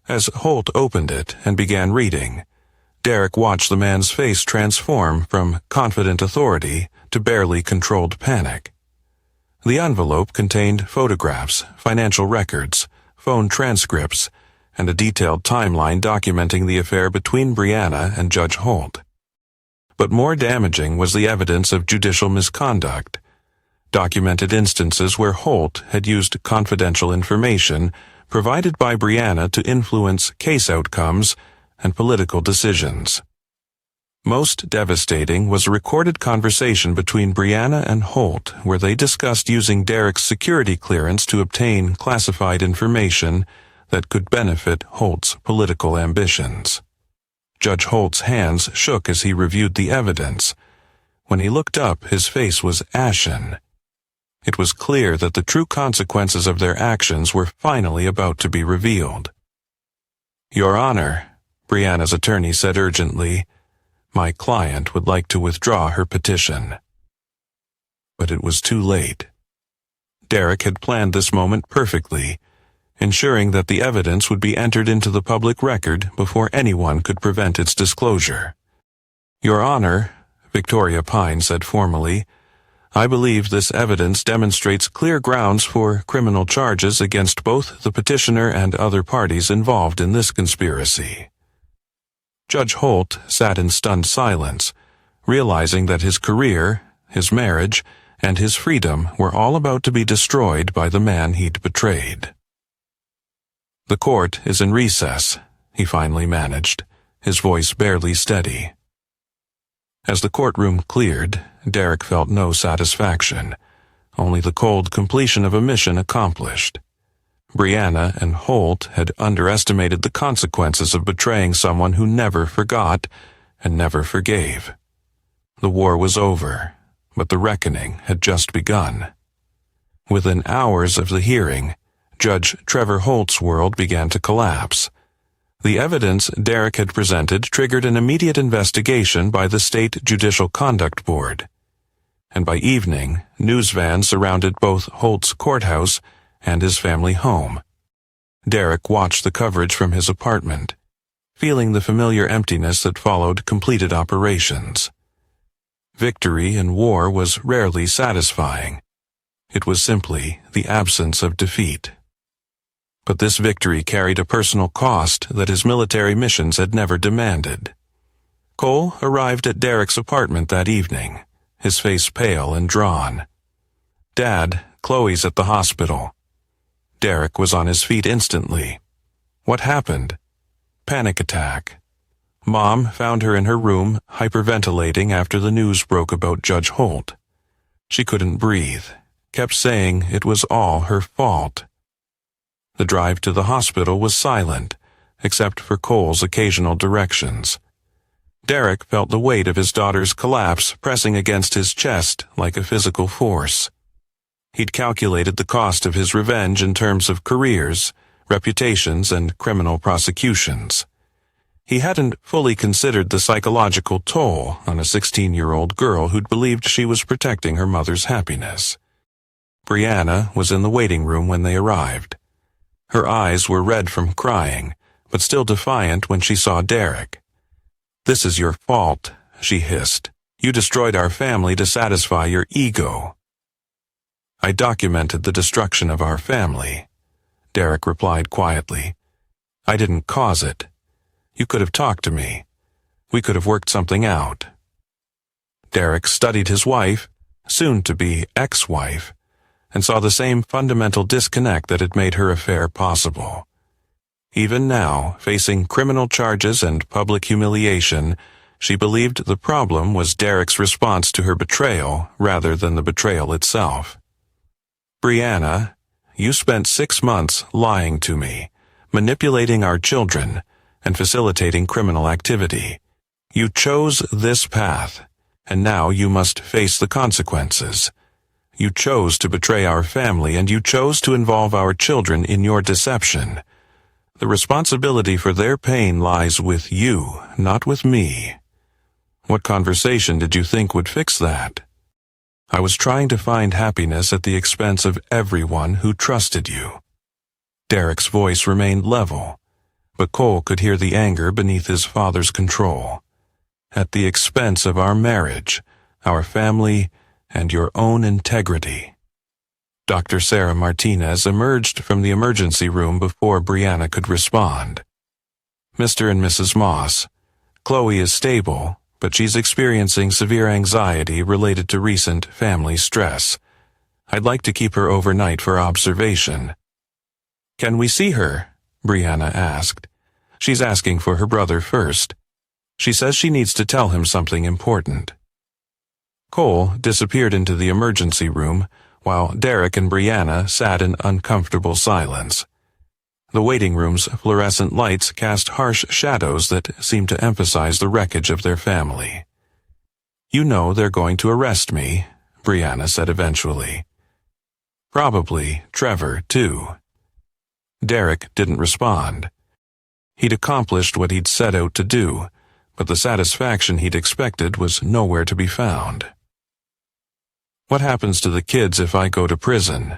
As Holt opened it and began reading, Derek watched the man's face transform from confident authority to barely controlled panic. The envelope contained photographs, financial records, phone transcripts, and a detailed timeline documenting the affair between Brianna and Judge Holt. But more damaging was the evidence of judicial misconduct, documented instances where Holt had used confidential information provided by Brianna to influence case outcomes and political decisions. Most devastating was a recorded conversation between Brianna and Holt where they discussed using Derek's security clearance to obtain classified information that could benefit Holt's political ambitions. Judge Holt's hands shook as he reviewed the evidence. When he looked up, his face was ashen. It was clear that the true consequences of their actions were finally about to be revealed. Your Honor, Brianna's attorney said urgently, my client would like to withdraw her petition. But it was too late. Derek had planned this moment perfectly, ensuring that the evidence would be entered into the public record before anyone could prevent its disclosure. Your Honor, Victoria Pine said formally, I believe this evidence demonstrates clear grounds for criminal charges against both the petitioner and other parties involved in this conspiracy. Judge Holt sat in stunned silence, realizing that his career, his marriage, and his freedom were all about to be destroyed by the man he'd betrayed. The court is in recess, he finally managed, his voice barely steady. As the courtroom cleared, Derek felt no satisfaction, only the cold completion of a mission accomplished. Brianna and Holt had underestimated the consequences of betraying someone who never forgot and never forgave. The war was over, but the reckoning had just begun. Within hours of the hearing, Judge Trevor Holt's world began to collapse. The evidence Derek had presented triggered an immediate investigation by the State Judicial Conduct Board, and by evening, news vans surrounded both Holt's courthouse and his family home. Derek watched the coverage from his apartment, feeling the familiar emptiness that followed completed operations. Victory in war was rarely satisfying. It was simply the absence of defeat. But this victory carried a personal cost that his military missions had never demanded. Cole arrived at Derek's apartment that evening, his face pale and drawn. "Dad, Chloe's at the hospital." Derek was on his feet instantly. "What happened?" "Panic attack. Mom found her in her room, hyperventilating after the news broke about Judge Holt. She couldn't breathe, kept saying it was all her fault." The drive to the hospital was silent, except for Cole's occasional directions. Derek felt the weight of his daughter's collapse pressing against his chest like a physical force. He'd calculated the cost of his revenge in terms of careers, reputations, and criminal prosecutions. He hadn't fully considered the psychological toll on a 16-year-old girl who'd believed she was protecting her mother's happiness. Brianna was in the waiting room when they arrived. Her eyes were red from crying, but still defiant when she saw Derek. "This is your fault," she hissed. "You destroyed our family to satisfy your ego." "I documented the destruction of our family," Derek replied quietly. "I didn't cause it. You could have talked to me. We could have worked something out." Derek studied his wife, soon-to-be ex-wife, and saw the same fundamental disconnect that had made her affair possible. Even now, facing criminal charges and public humiliation, she believed the problem was Derek's response to her betrayal rather than the betrayal itself. "Brianna, you spent 6 months lying to me, manipulating our children, and facilitating criminal activity. You chose this path, and now you must face the consequences. You chose to betray our family, and you chose to involve our children in your deception. The responsibility for their pain lies with you, not with me. What conversation did you think would fix that? I was trying to find happiness at the expense of everyone who trusted you." Derek's voice remained level, but Cole could hear the anger beneath his father's control. "At the expense of our marriage, our family, and your own integrity." Dr. Sarah Martinez emerged from the emergency room before Brianna could respond. "Mr. and Mrs. Moss, Chloe is stable, but she's experiencing severe anxiety related to recent family stress. I'd like to keep her overnight for observation." "Can we see her?" Brianna asked. "She's asking for her brother first. She says she needs to tell him something important." Cole disappeared into the emergency room, while Derek and Brianna sat in uncomfortable silence. The waiting room's fluorescent lights cast harsh shadows that seemed to emphasize the wreckage of their family. "You know they're going to arrest me," Brianna said eventually. "Probably Trevor, too." Derek didn't respond. He'd accomplished what he'd set out to do, but the satisfaction he'd expected was nowhere to be found. "What happens to the kids if I go to prison?"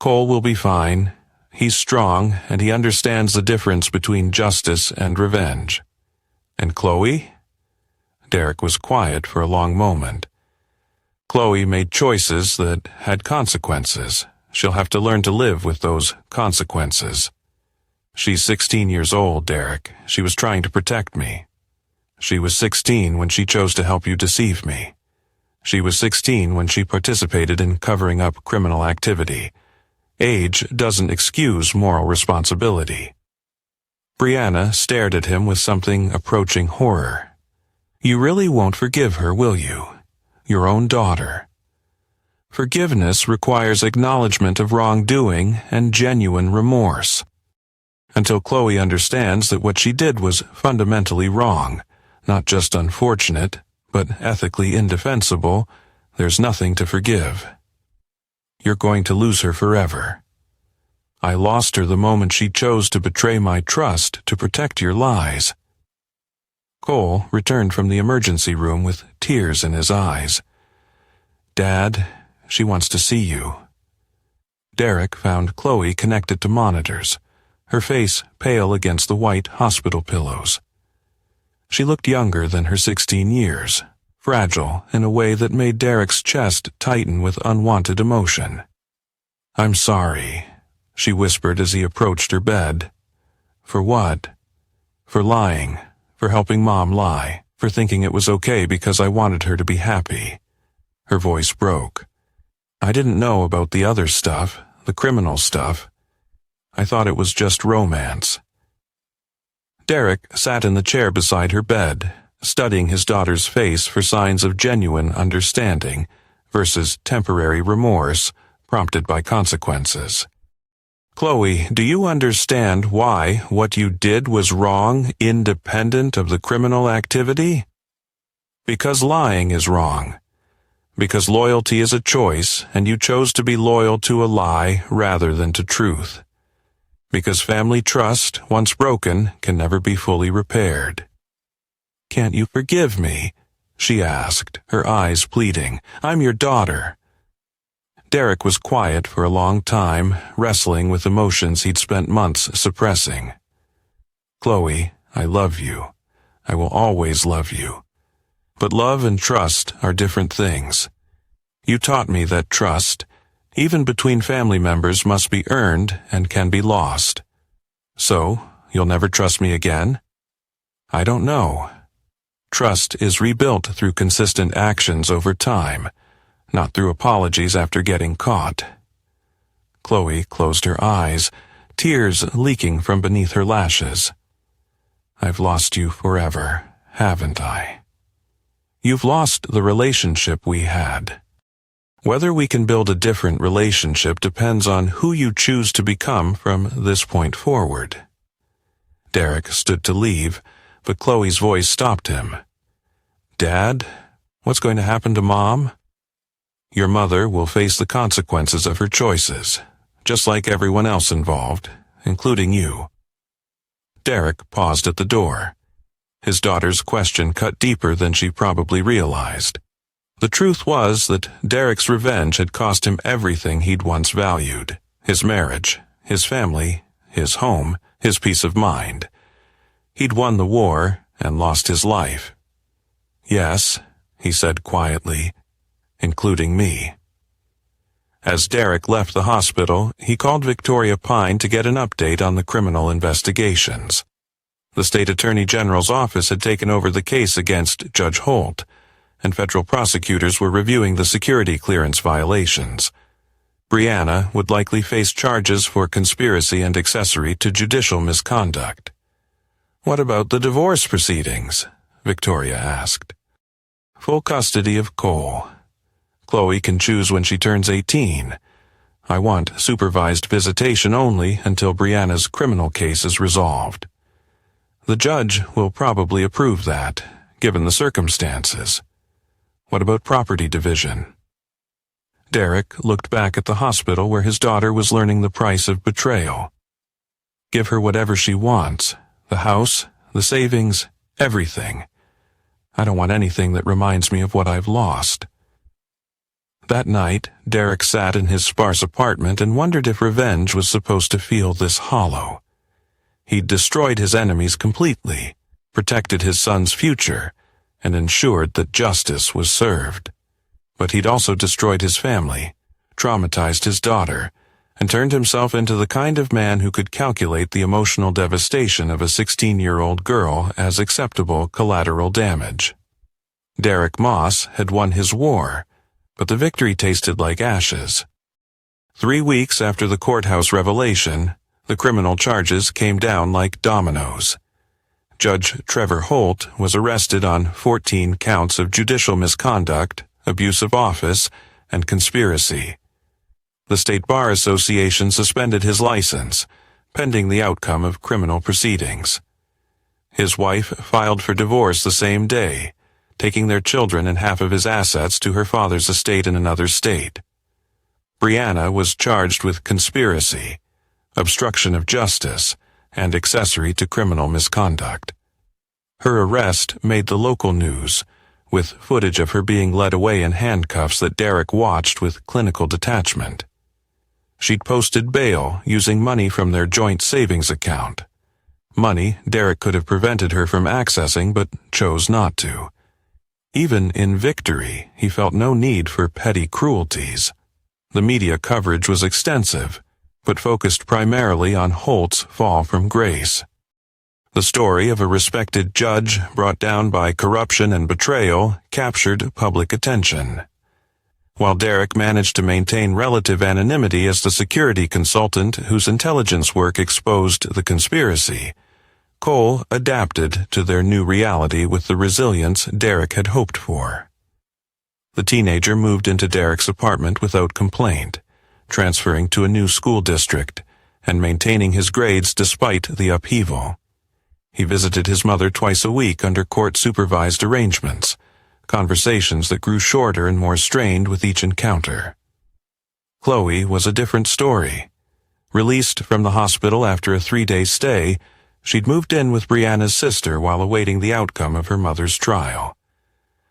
"Cole will be fine. He's strong, and he understands the difference between justice and revenge." "And Chloe?" Derek was quiet for a long moment. "Chloe made choices that had consequences. She'll have to learn to live with those consequences. She's 16 years old, Derek. She was trying to protect me. She was 16 when she chose to help you deceive me. She was 16 when she participated in covering up criminal activity. Age doesn't excuse moral responsibility." Brianna stared at him with something approaching horror. "You really won't forgive her, will you? Your own daughter." "Forgiveness requires acknowledgement of wrongdoing and genuine remorse. Until Chloe understands that what she did was fundamentally wrong, not just unfortunate, but ethically indefensible, there's nothing to forgive. You're going to lose her forever." I lost her the moment she chose to betray my trust to protect your lies." Cole returned from the emergency room with tears in his eyes. "Dad, she wants to see you." Derek found Chloe connected to monitors, her face pale against the white hospital pillows. She looked younger than her 16 years, fragile in a way that made Derek's chest tighten with unwanted emotion. "I'm sorry," she whispered as he approached her bed. "For what?" "For lying, for helping Mom lie, for thinking it was okay because I wanted her to be happy." Her voice broke. "I didn't know about the other stuff, the criminal stuff. I thought it was just romance." Derek sat in the chair beside her bed, studying his daughter's face for signs of genuine understanding versus temporary remorse prompted by consequences. "Chloe, do you understand why what you did was wrong independent of the criminal activity? Because lying is wrong. Because loyalty is a choice, and you chose to be loyal to a lie rather than to truth. Because family trust, once broken, can never be fully repaired." "Can't you forgive me?" she asked, her eyes pleading. "I'm your daughter." Derek was quiet for a long time, wrestling with emotions he'd spent months suppressing. "Chloe, I love you. I will always love you. But love and trust are different things. You taught me that trust, even between family members, must be earned and can be lost. So, you'll never trust me again?" "I don't know. Trust is rebuilt through consistent actions over time, not through apologies after getting caught." Chloe closed her eyes, tears leaking from beneath her lashes. "I've lost you forever, haven't I? You've lost the relationship we had. Whether we can build a different relationship depends on who you choose to become from this point forward." Derek stood to leave, but Chloe's voice stopped him. "Dad, what's going to happen to Mom?" "Your mother will face the consequences of her choices, just like everyone else involved, including you." Derek paused at the door. His daughter's question cut deeper than she probably realized. The truth was that Derek's revenge had cost him everything he'd once valued: his marriage, his family, his home, his peace of mind. He'd won the war and lost his life. "Yes," he said quietly, "including me." As Derek left the hospital, he called Victoria Pine to get an update on the criminal investigations. The state attorney general's office had taken over the case against Judge Holt, and federal prosecutors were reviewing the security clearance violations. Brianna would likely face charges for conspiracy and accessory to judicial misconduct. "What about the divorce proceedings?" Victoria asked. "Full custody of Cole. Chloe can choose when she turns 18. I want supervised visitation only until Brianna's criminal case is resolved. The judge will probably approve that, given the circumstances. What about property division?" Derek looked back at the hospital where his daughter was learning the price of betrayal. "Give her whatever she wants, the house, the savings, everything. I don't want anything that reminds me of what I've lost." That night, Derek sat in his sparse apartment and wondered if revenge was supposed to feel this hollow. He'd destroyed his enemies completely, protected his son's future, and ensured that justice was served. But he'd also destroyed his family, traumatized his daughter, and turned himself into the kind of man who could calculate the emotional devastation of a 16-year-old girl as acceptable collateral damage. Derek Moss had won his war, but the victory tasted like ashes. 3 weeks after the courthouse revelation, the criminal charges came down like dominoes. Judge Trevor Holt was arrested on 14 counts of judicial misconduct, abuse of office, and conspiracy. The State Bar Association suspended his license, pending the outcome of criminal proceedings. His wife filed for divorce the same day, taking their children and half of his assets to her father's estate in another state. Brianna was charged with conspiracy, obstruction of justice, and accessory to criminal misconduct. Her arrest made the local news, with footage of her being led away in handcuffs that Derek watched with clinical detachment. She'd posted bail using money from their joint savings account. Money Derek could have prevented her from accessing but chose not to. Even in victory, he felt no need for petty cruelties. The media coverage was extensive, but focused primarily on Holt's fall from grace. The story of a respected judge brought down by corruption and betrayal captured public attention. While Derek managed to maintain relative anonymity as the security consultant whose intelligence work exposed the conspiracy, Cole adapted to their new reality with the resilience Derek had hoped for. The teenager moved into Derek's apartment without complaint, transferring to a new school district and maintaining his grades despite the upheaval. He visited his mother twice a week under court-supervised arrangements, conversations that grew shorter and more strained with each encounter. Chloe was a different story. Released from the hospital after a 3-day stay, she'd moved in with Brianna's sister while awaiting the outcome of her mother's trial.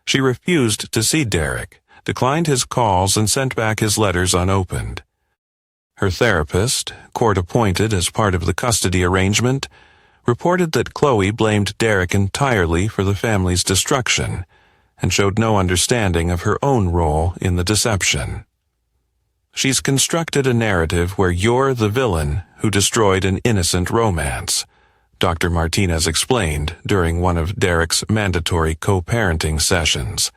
She refused to see Derek, declined his calls, and sent back his letters unopened. Her therapist, court-appointed as part of the custody arrangement, reported that Chloe blamed Derek entirely for the family's destruction and showed no understanding of her own role in the deception. She's constructed a narrative where you're the villain who destroyed an innocent romance, Dr. Martinez explained during one of Derek's mandatory co-parenting sessions.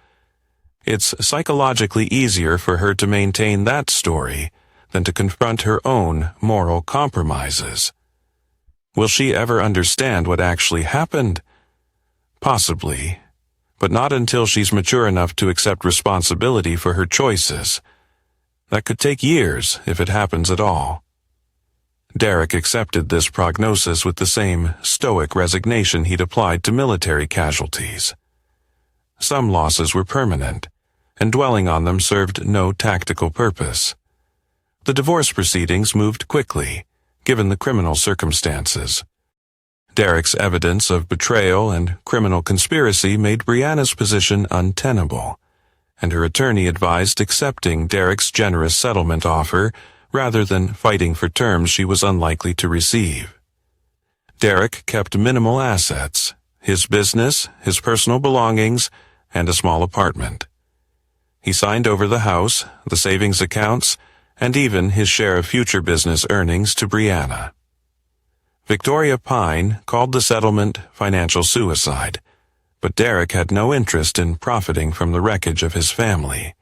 It's psychologically easier for her to maintain that story than to confront her own moral compromises. Will she ever understand what actually happened? Possibly, but not until she's mature enough to accept responsibility for her choices. That could take years if it happens at all. Derek accepted this prognosis with the same stoic resignation he'd applied to military casualties. Some losses were permanent, and dwelling on them served no tactical purpose. The divorce proceedings moved quickly, given the criminal circumstances. Derek's evidence of betrayal and criminal conspiracy made Brianna's position untenable, and her attorney advised accepting Derek's generous settlement offer rather than fighting for terms she was unlikely to receive. Derek kept minimal assets, his business, his personal belongings, and a small apartment. He signed over the house, the savings accounts, and even his share of future business earnings to Brianna. Victoria Pine called the settlement financial suicide, but Derek had no interest in profiting from the wreckage of his family.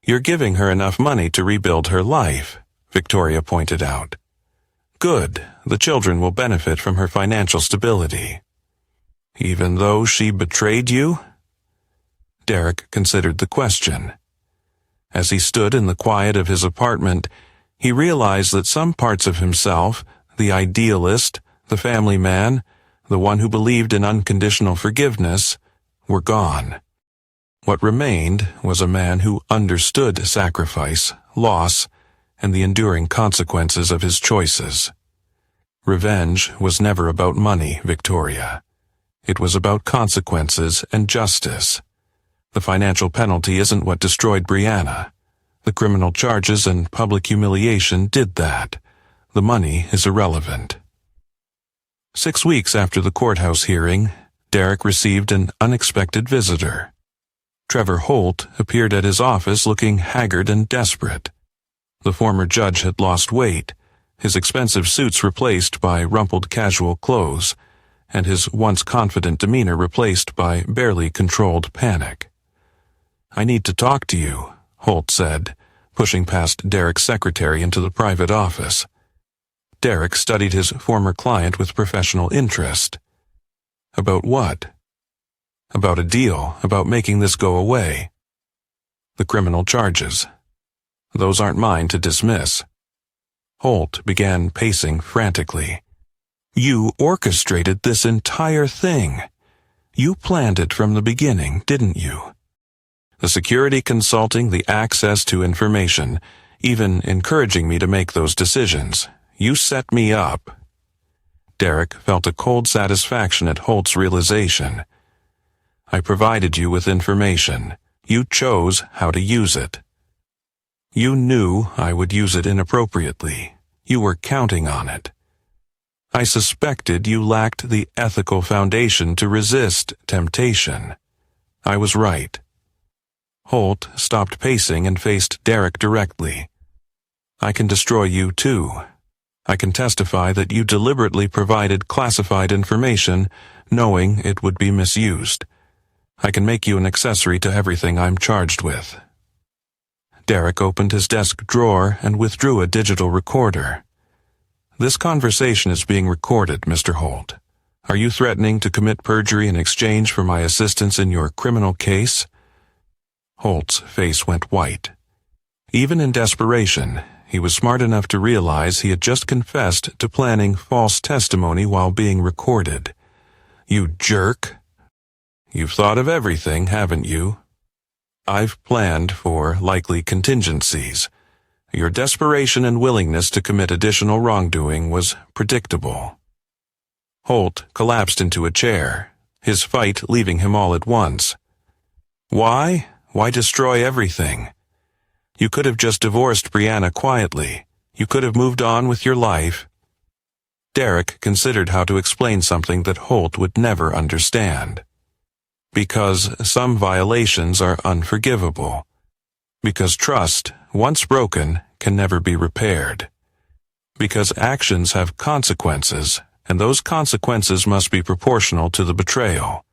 You're giving her enough money to rebuild her life, Victoria pointed out. Good, the children will benefit from her financial stability. Even though she betrayed you? Derek considered the question. As he stood in the quiet of his apartment, he realized that some parts of himself, the idealist, the family man, the one who believed in unconditional forgiveness, were gone. What remained was a man who understood sacrifice, loss, and the enduring consequences of his choices. Revenge was never about money, Victoria. It was about consequences and justice. The financial penalty isn't what destroyed Brianna. The criminal charges and public humiliation did that. The money is irrelevant. 6 weeks after the courthouse hearing, Derek received an unexpected visitor. Trevor Holt appeared at his office looking haggard and desperate. The former judge had lost weight, his expensive suits replaced by rumpled casual clothes, and his once confident demeanor replaced by barely controlled panic. "I need to talk to you," Holt said, pushing past Derek's secretary into the private office. Derek studied his former client with professional interest. About what? About a deal, about making this go away. The criminal charges. Those aren't mine to dismiss. Holt began pacing frantically. You orchestrated this entire thing. You planned it from the beginning, didn't you? The security consulting, the access to information, even encouraging me to make those decisions. You set me up." Derek felt a cold satisfaction at Holt's realization. "I provided you with information. You chose how to use it. You knew I would use it inappropriately. You were counting on it. I suspected you lacked the ethical foundation to resist temptation. I was right." Holt stopped pacing and faced Derek directly. "I can destroy you too. I can testify that you deliberately provided classified information, knowing it would be misused. I can make you an accessory to everything I'm charged with." Derek opened his desk drawer and withdrew a digital recorder. "This conversation is being recorded, Mr. Holt. Are you threatening to commit perjury in exchange for my assistance in your criminal case?" Holt's face went white. Even in desperation, he was smart enough to realize he had just confessed to planning false testimony while being recorded. "You jerk. You've thought of everything, haven't you?" "I've planned for likely contingencies. Your desperation and willingness to commit additional wrongdoing was predictable." Holt collapsed into a chair, his fight leaving him all at once. "Why? Why destroy everything? You could have just divorced Brianna quietly. You could have moved on with your life." Derek considered how to explain something that Holt would never understand. "Because some violations are unforgivable. Because trust, once broken, can never be repaired. Because actions have consequences, and those consequences must be proportional to the betrayal.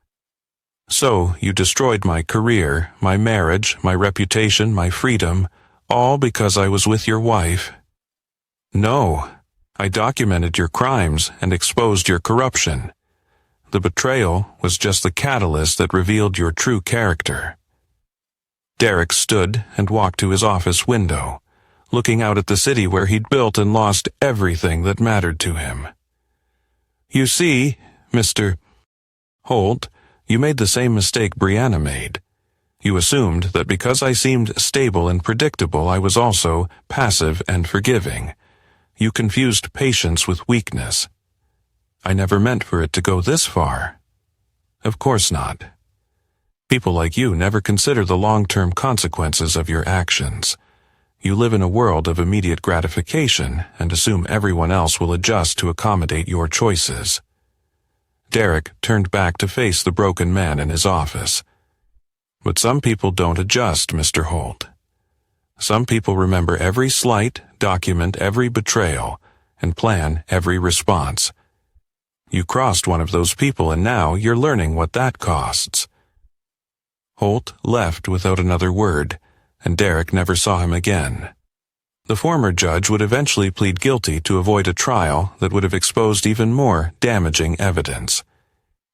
So you destroyed my career, my marriage, my reputation, my freedom, all because I was with your wife?" "No, I documented your crimes and exposed your corruption. The betrayal was just the catalyst that revealed your true character." Derek stood and walked to his office window, looking out at the city where he'd built and lost everything that mattered to him. "You see, Mr. Holt, you made the same mistake Brianna made. You assumed that because I seemed stable and predictable, I was also passive and forgiving. You confused patience with weakness. I never meant for it to go this far. Of course not. People like you never consider the long-term consequences of your actions. You live in a world of immediate gratification and assume everyone else will adjust to accommodate your choices." Derek turned back to face the broken man in his office. "But some people don't adjust, Mr. Holt. Some people remember every slight, document every betrayal, and plan every response. You crossed one of those people, and now you're learning what that costs." Holt left without another word, and Derek never saw him again. The former judge would eventually plead guilty to avoid a trial that would have exposed even more damaging evidence.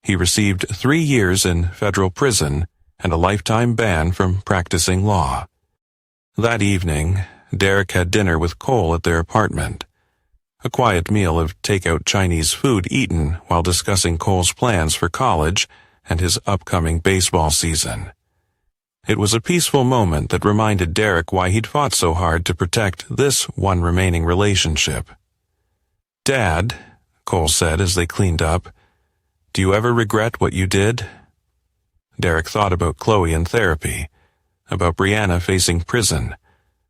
He received 3 years in federal prison and a lifetime ban from practicing law. That evening, Derek had dinner with Cole at their apartment. A quiet meal of takeout Chinese food eaten while discussing Cole's plans for college and his upcoming baseball season. It was a peaceful moment that reminded Derek why he'd fought so hard to protect this one remaining relationship. "Dad," Cole said as they cleaned up, "do you ever regret what you did?" Derek thought about Chloe in therapy, about Brianna facing prison,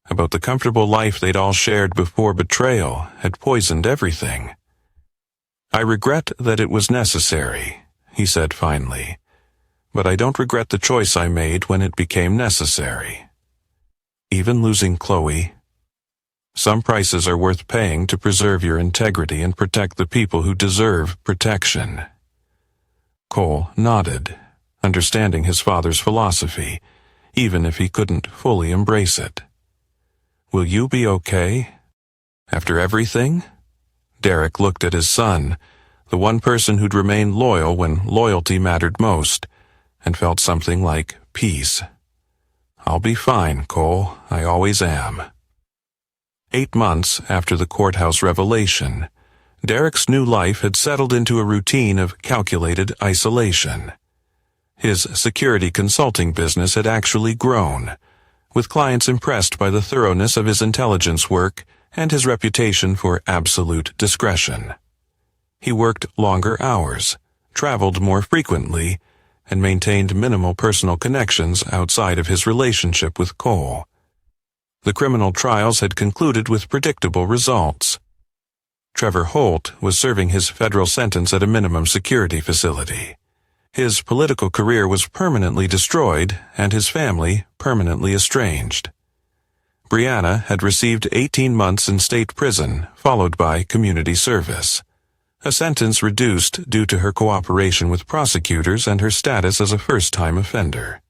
about the comfortable life they'd all shared before betrayal had poisoned everything. "I regret that it was necessary," he said finally. "But I don't regret the choice I made when it became necessary." Even losing Chloe. Some prices are worth paying to preserve your integrity and protect the people who deserve protection. Cole nodded, understanding his father's philosophy, even if he couldn't fully embrace it. "Will you be okay? After everything?" Derek looked at his son, the one person who'd remained loyal when loyalty mattered most, and felt something like peace. "I'll be fine, Cole. I always am." 8 months after the courthouse revelation, Derek's new life had settled into a routine of calculated isolation. His security consulting business had actually grown, with clients impressed by the thoroughness of his intelligence work and his reputation for absolute discretion. He worked longer hours, traveled more frequently, and maintained minimal personal connections outside of his relationship with Cole. The criminal trials had concluded with predictable results. Trevor Holt was serving his federal sentence at a minimum security facility. His political career was permanently destroyed, and his family permanently estranged. Brianna had received 18 months in state prison, followed by community service, a sentence reduced due to her cooperation with prosecutors and her status as a first-time offender.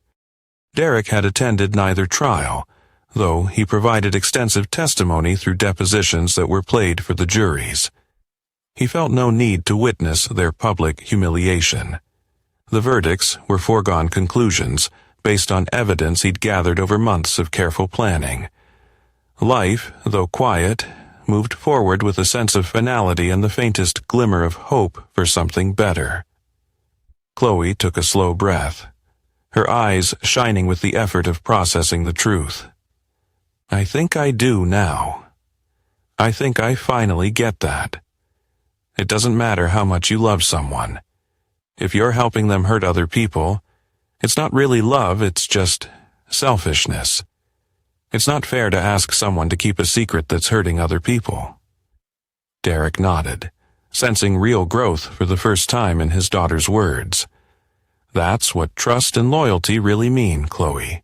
Derek had attended neither trial, though he provided extensive testimony through depositions that were played for the juries. He felt no need to witness their public humiliation. The verdicts were foregone conclusions based on evidence he'd gathered over months of careful planning. Life, though quiet, moved forward with a sense of finality and the faintest glimmer of hope for something better. Chloe took a slow breath, her eyes shining with the effort of processing the truth. I think I do now. I think I finally get that. It doesn't matter how much you love someone. If you're helping them hurt other people, it's not really love, it's just selfishness. It's not fair to ask someone to keep a secret that's hurting other people. Derek nodded, sensing real growth for the first time in his daughter's words. That's what trust and loyalty really mean, Chloe.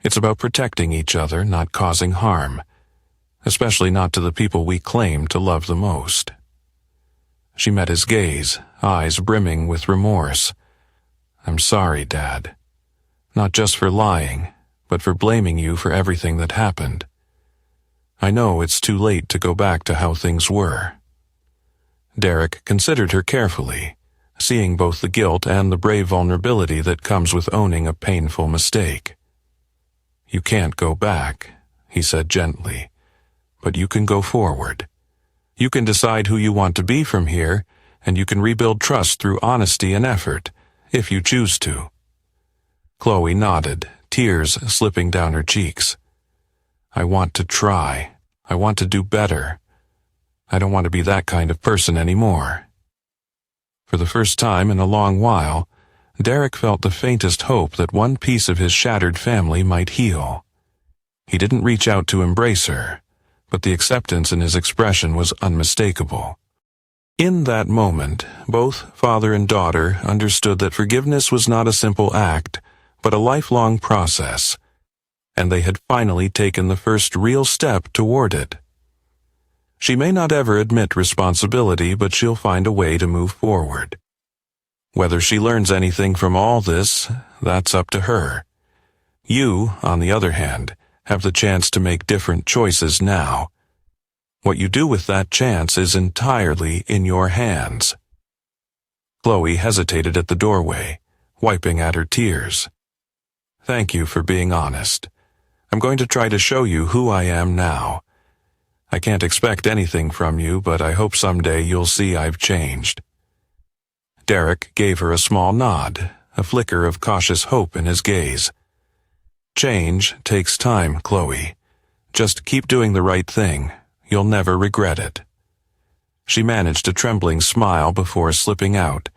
It's about protecting each other, not causing harm, especially not to the people we claim to love the most. She met his gaze, eyes brimming with remorse. I'm sorry, Dad. Not just for lying, but for blaming you for everything that happened. I know it's too late to go back to how things were. Derek considered her carefully, seeing both the guilt and the brave vulnerability that comes with owning a painful mistake. You can't go back, he said gently, but you can go forward. You can decide who you want to be from here, and you can rebuild trust through honesty and effort, if you choose to. Chloe nodded, tears slipping down her cheeks. I want to try. I want to do better. I don't want to be that kind of person anymore. For the first time in a long while, Derek felt the faintest hope that one piece of his shattered family might heal. He didn't reach out to embrace her, but the acceptance in his expression was unmistakable. In that moment, both father and daughter understood that forgiveness was not a simple act, but a lifelong process, and they had finally taken the first real step toward it. She may not ever admit responsibility, but she'll find a way to move forward. Whether she learns anything from all this, that's up to her. You, on the other hand, have the chance to make different choices now. What you do with that chance is entirely in your hands. Chloe hesitated at the doorway, wiping at her tears. Thank you for being honest. I'm going to try to show you who I am now. I can't expect anything from you, but I hope someday you'll see I've changed. Derek gave her a small nod, a flicker of cautious hope in his gaze. Change takes time, Chloe. Just keep doing the right thing. You'll never regret it. She managed a trembling smile before slipping out,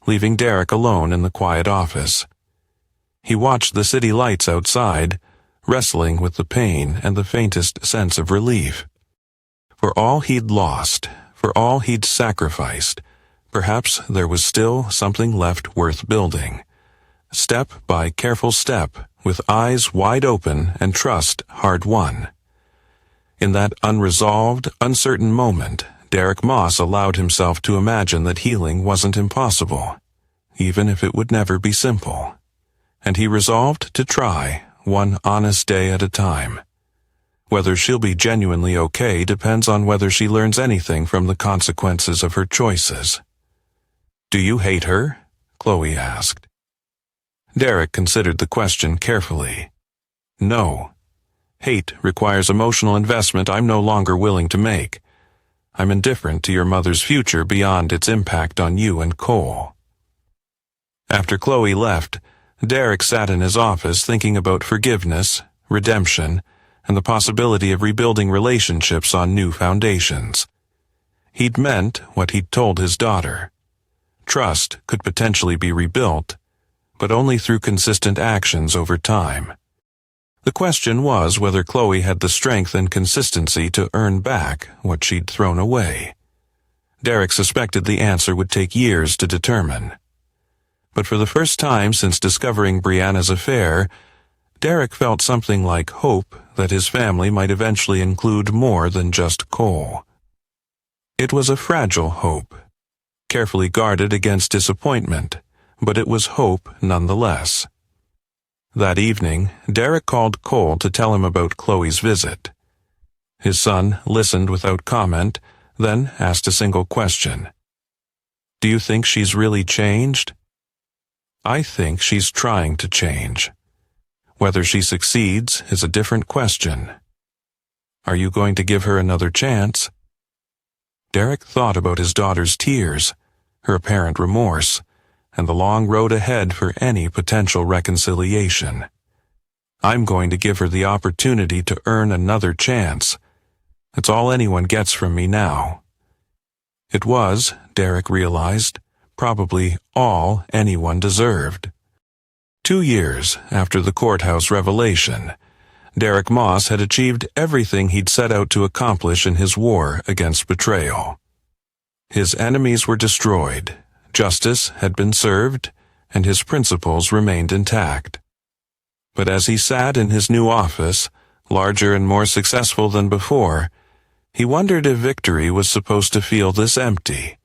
leaving Derek alone in the quiet office. He watched the city lights outside, wrestling with the pain and the faintest sense of relief. For all he'd lost, for all he'd sacrificed, perhaps there was still something left worth building. Step by careful step, with eyes wide open and trust hard-won. In that unresolved, uncertain moment, Derek Moss allowed himself to imagine that healing wasn't impossible, even if it would never be simple. And he resolved to try, one honest day at a time. Whether she'll be genuinely okay depends on whether she learns anything from the consequences of her choices. Do you hate her? Chloe asked. Derek considered the question carefully. No. Hate requires emotional investment I'm no longer willing to make. I'm indifferent to your mother's future beyond its impact on you and Cole. After Chloe left, Derek sat in his office thinking about forgiveness, redemption, and the possibility of rebuilding relationships on new foundations. He'd meant what he'd told his daughter. Trust could potentially be rebuilt, but only through consistent actions over time. The question was whether Chloe had the strength and consistency to earn back what she'd thrown away. Derek suspected the answer would take years to determine. But for the first time since discovering Brianna's affair, Derek felt something like hope that his family might eventually include more than just Cole. It was a fragile hope, carefully guarded against disappointment, but it was hope nonetheless. That evening, Derek called Cole to tell him about Chloe's visit. His son listened without comment, then asked a single question. "Do you think she's really changed?" "I think she's trying to change. Whether she succeeds is a different question." "Are you going to give her another chance?" Derek thought about his daughter's tears, her apparent remorse, and the long road ahead for any potential reconciliation. "I'm going to give her the opportunity to earn another chance. That's all anyone gets from me now." It was, Derek realized, probably all anyone deserved. 2 years after the courthouse revelation, Derek Moss had achieved everything he'd set out to accomplish in his war against betrayal. His enemies were destroyed, justice had been served, and his principles remained intact. But as he sat in his new office, larger and more successful than before, he wondered if victory was supposed to feel this empty.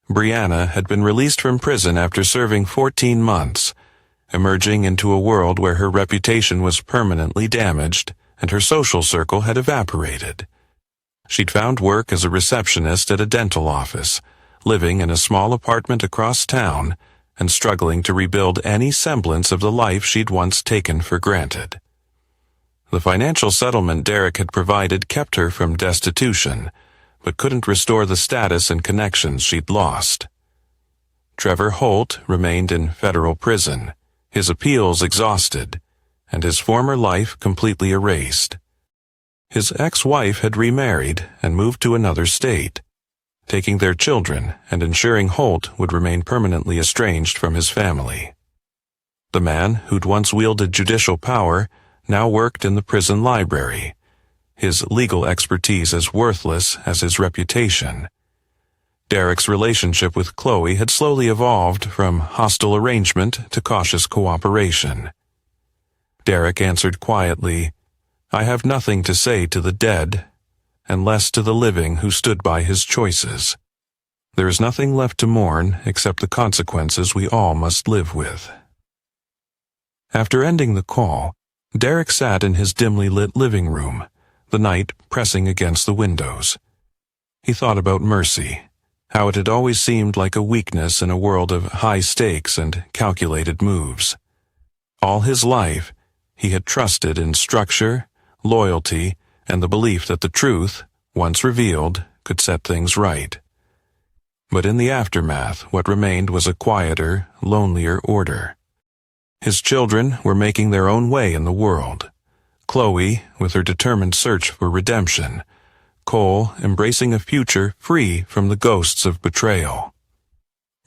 Brianna had been released from prison after serving 14 months, emerging into a world where her reputation was permanently damaged and her social circle had evaporated. She'd found work as a receptionist at a dental office, living in a small apartment across town and struggling to rebuild any semblance of the life she'd once taken for granted. The financial settlement Derek had provided kept her from destitution, but couldn't restore the status and connections she'd lost. Trevor Holt remained in federal prison, his appeals exhausted, and his former life completely erased. His ex-wife had remarried and moved to another state, taking their children and ensuring Holt would remain permanently estranged from his family. The man who'd once wielded judicial power now worked in the prison library, his legal expertise as worthless as his reputation. Derek's relationship with Chloe had slowly evolved from hostile arrangement to cautious cooperation. Derek answered quietly, "I have nothing to say to the dead, and less to the living who stood by his choices. There is nothing left to mourn except the consequences we all must live with." After ending the call, Derek sat in his dimly lit living room, the night pressing against the windows. He thought about Mercy, how it had always seemed like a weakness in a world of high stakes and calculated moves. All his life, he had trusted in structure, loyalty, and the belief that the truth, once revealed, could set things right. But in the aftermath, what remained was a quieter, lonelier order. His children were making their own way in the world. Chloe, with her determined search for redemption. Cole, embracing a future free from the ghosts of betrayal.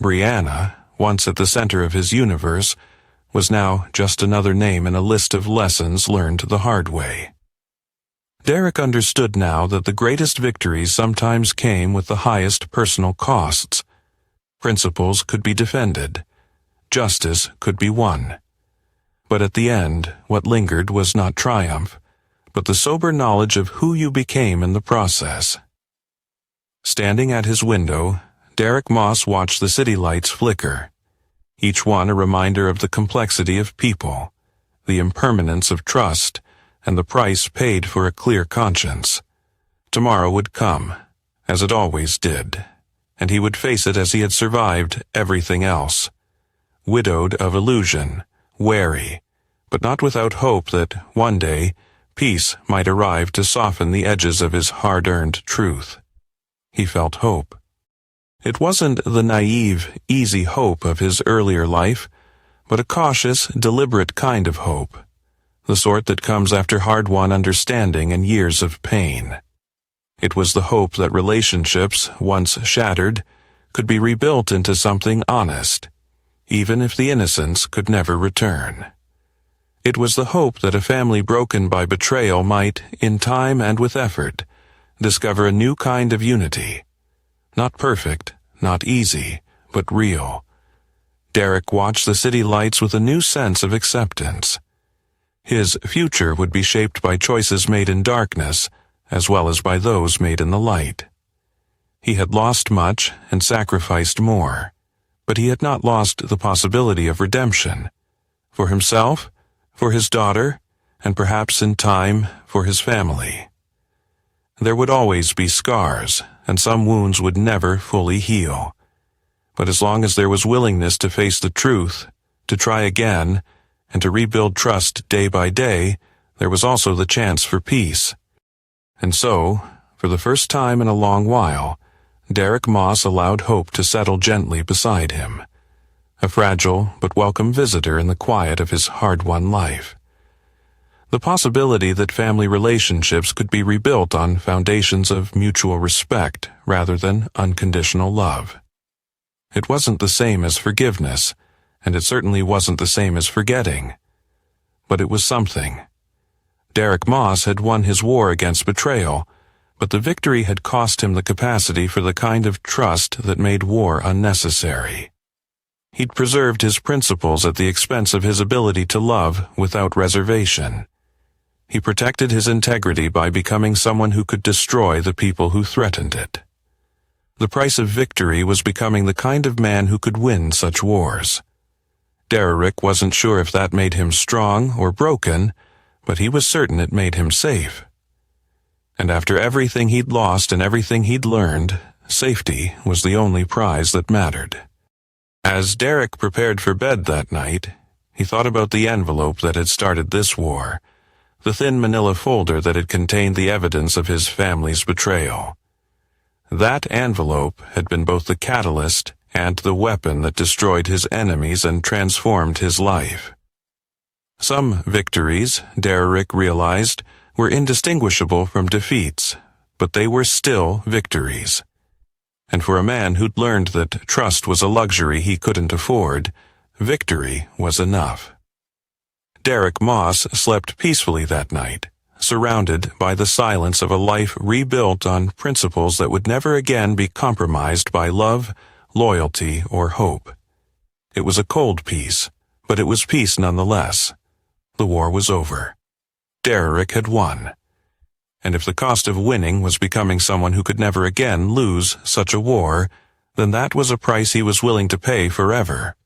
Brianna, once at the center of his universe, was now just another name in a list of lessons learned the hard way. Derek understood now that the greatest victories sometimes came with the highest personal costs. Principles could be defended. Justice could be won. But at the end, what lingered was not triumph, but the sober knowledge of who you became in the process. Standing at his window, Derek Moss watched the city lights flicker, each one a reminder of the complexity of people, the impermanence of trust, and the price paid for a clear conscience. Tomorrow would come, as it always did, and he would face it as he had survived everything else, widowed of illusion, wary, but not without hope that, one day, peace might arrive to soften the edges of his hard-earned truth. He felt hope. It wasn't the naive, easy hope of his earlier life, but a cautious, deliberate kind of hope. the sort that comes after hard-won understanding and years of pain. It was the hope that relationships, once shattered, could be rebuilt into something honest, even if the innocence could never return. It was the hope that a family broken by betrayal might, in time and with effort, discover a new kind of unity. Not perfect, not easy, but real. Derek watched the city lights with a new sense of acceptance. His future would be shaped by choices made in darkness, as well as by those made in the light. He had lost much and sacrificed more, but he had not lost the possibility of redemption. For himself, for his daughter, and perhaps in time for his family. There would always be scars, and some wounds would never fully heal. But as long as there was willingness to face the truth, to try again, and to rebuild trust day by day, there was also the chance for peace. And so, for the first time in a long while, Derek Moss allowed hope to settle gently beside him, a fragile but welcome visitor in the quiet of his hard-won life. The possibility that family relationships could be rebuilt on foundations of mutual respect rather than unconditional love. It wasn't the same as forgiveness, and it certainly wasn't the same as forgetting. But it was something. Derek Moss had won his war against betrayal, but the victory had cost him the capacity for the kind of trust that made war unnecessary. He'd preserved his principles at the expense of his ability to love without reservation. He protected his integrity by becoming someone who could destroy the people who threatened it. The price of victory was becoming the kind of man who could win such wars. Derek wasn't sure if that made him strong or broken, but he was certain it made him safe. And after everything he'd lost and everything he'd learned, safety was the only prize that mattered. As Derek prepared for bed that night, he thought about the envelope that had started this war, the thin manila folder that had contained the evidence of his family's betrayal. That envelope had been both the catalyst and the weapon that destroyed his enemies and transformed his life. Some victories, Derek realized, were indistinguishable from defeats, but they were still victories. And for a man who'd learned that trust was a luxury he couldn't afford, victory was enough. Derek Moss slept peacefully that night, surrounded by the silence of a life rebuilt on principles that would never again be compromised by love, loyalty, or hope. It was a cold peace, but it was peace nonetheless. The war was over. Derek had won. And if the cost of winning was becoming someone who could never again lose such a war, then that was a price he was willing to pay forever.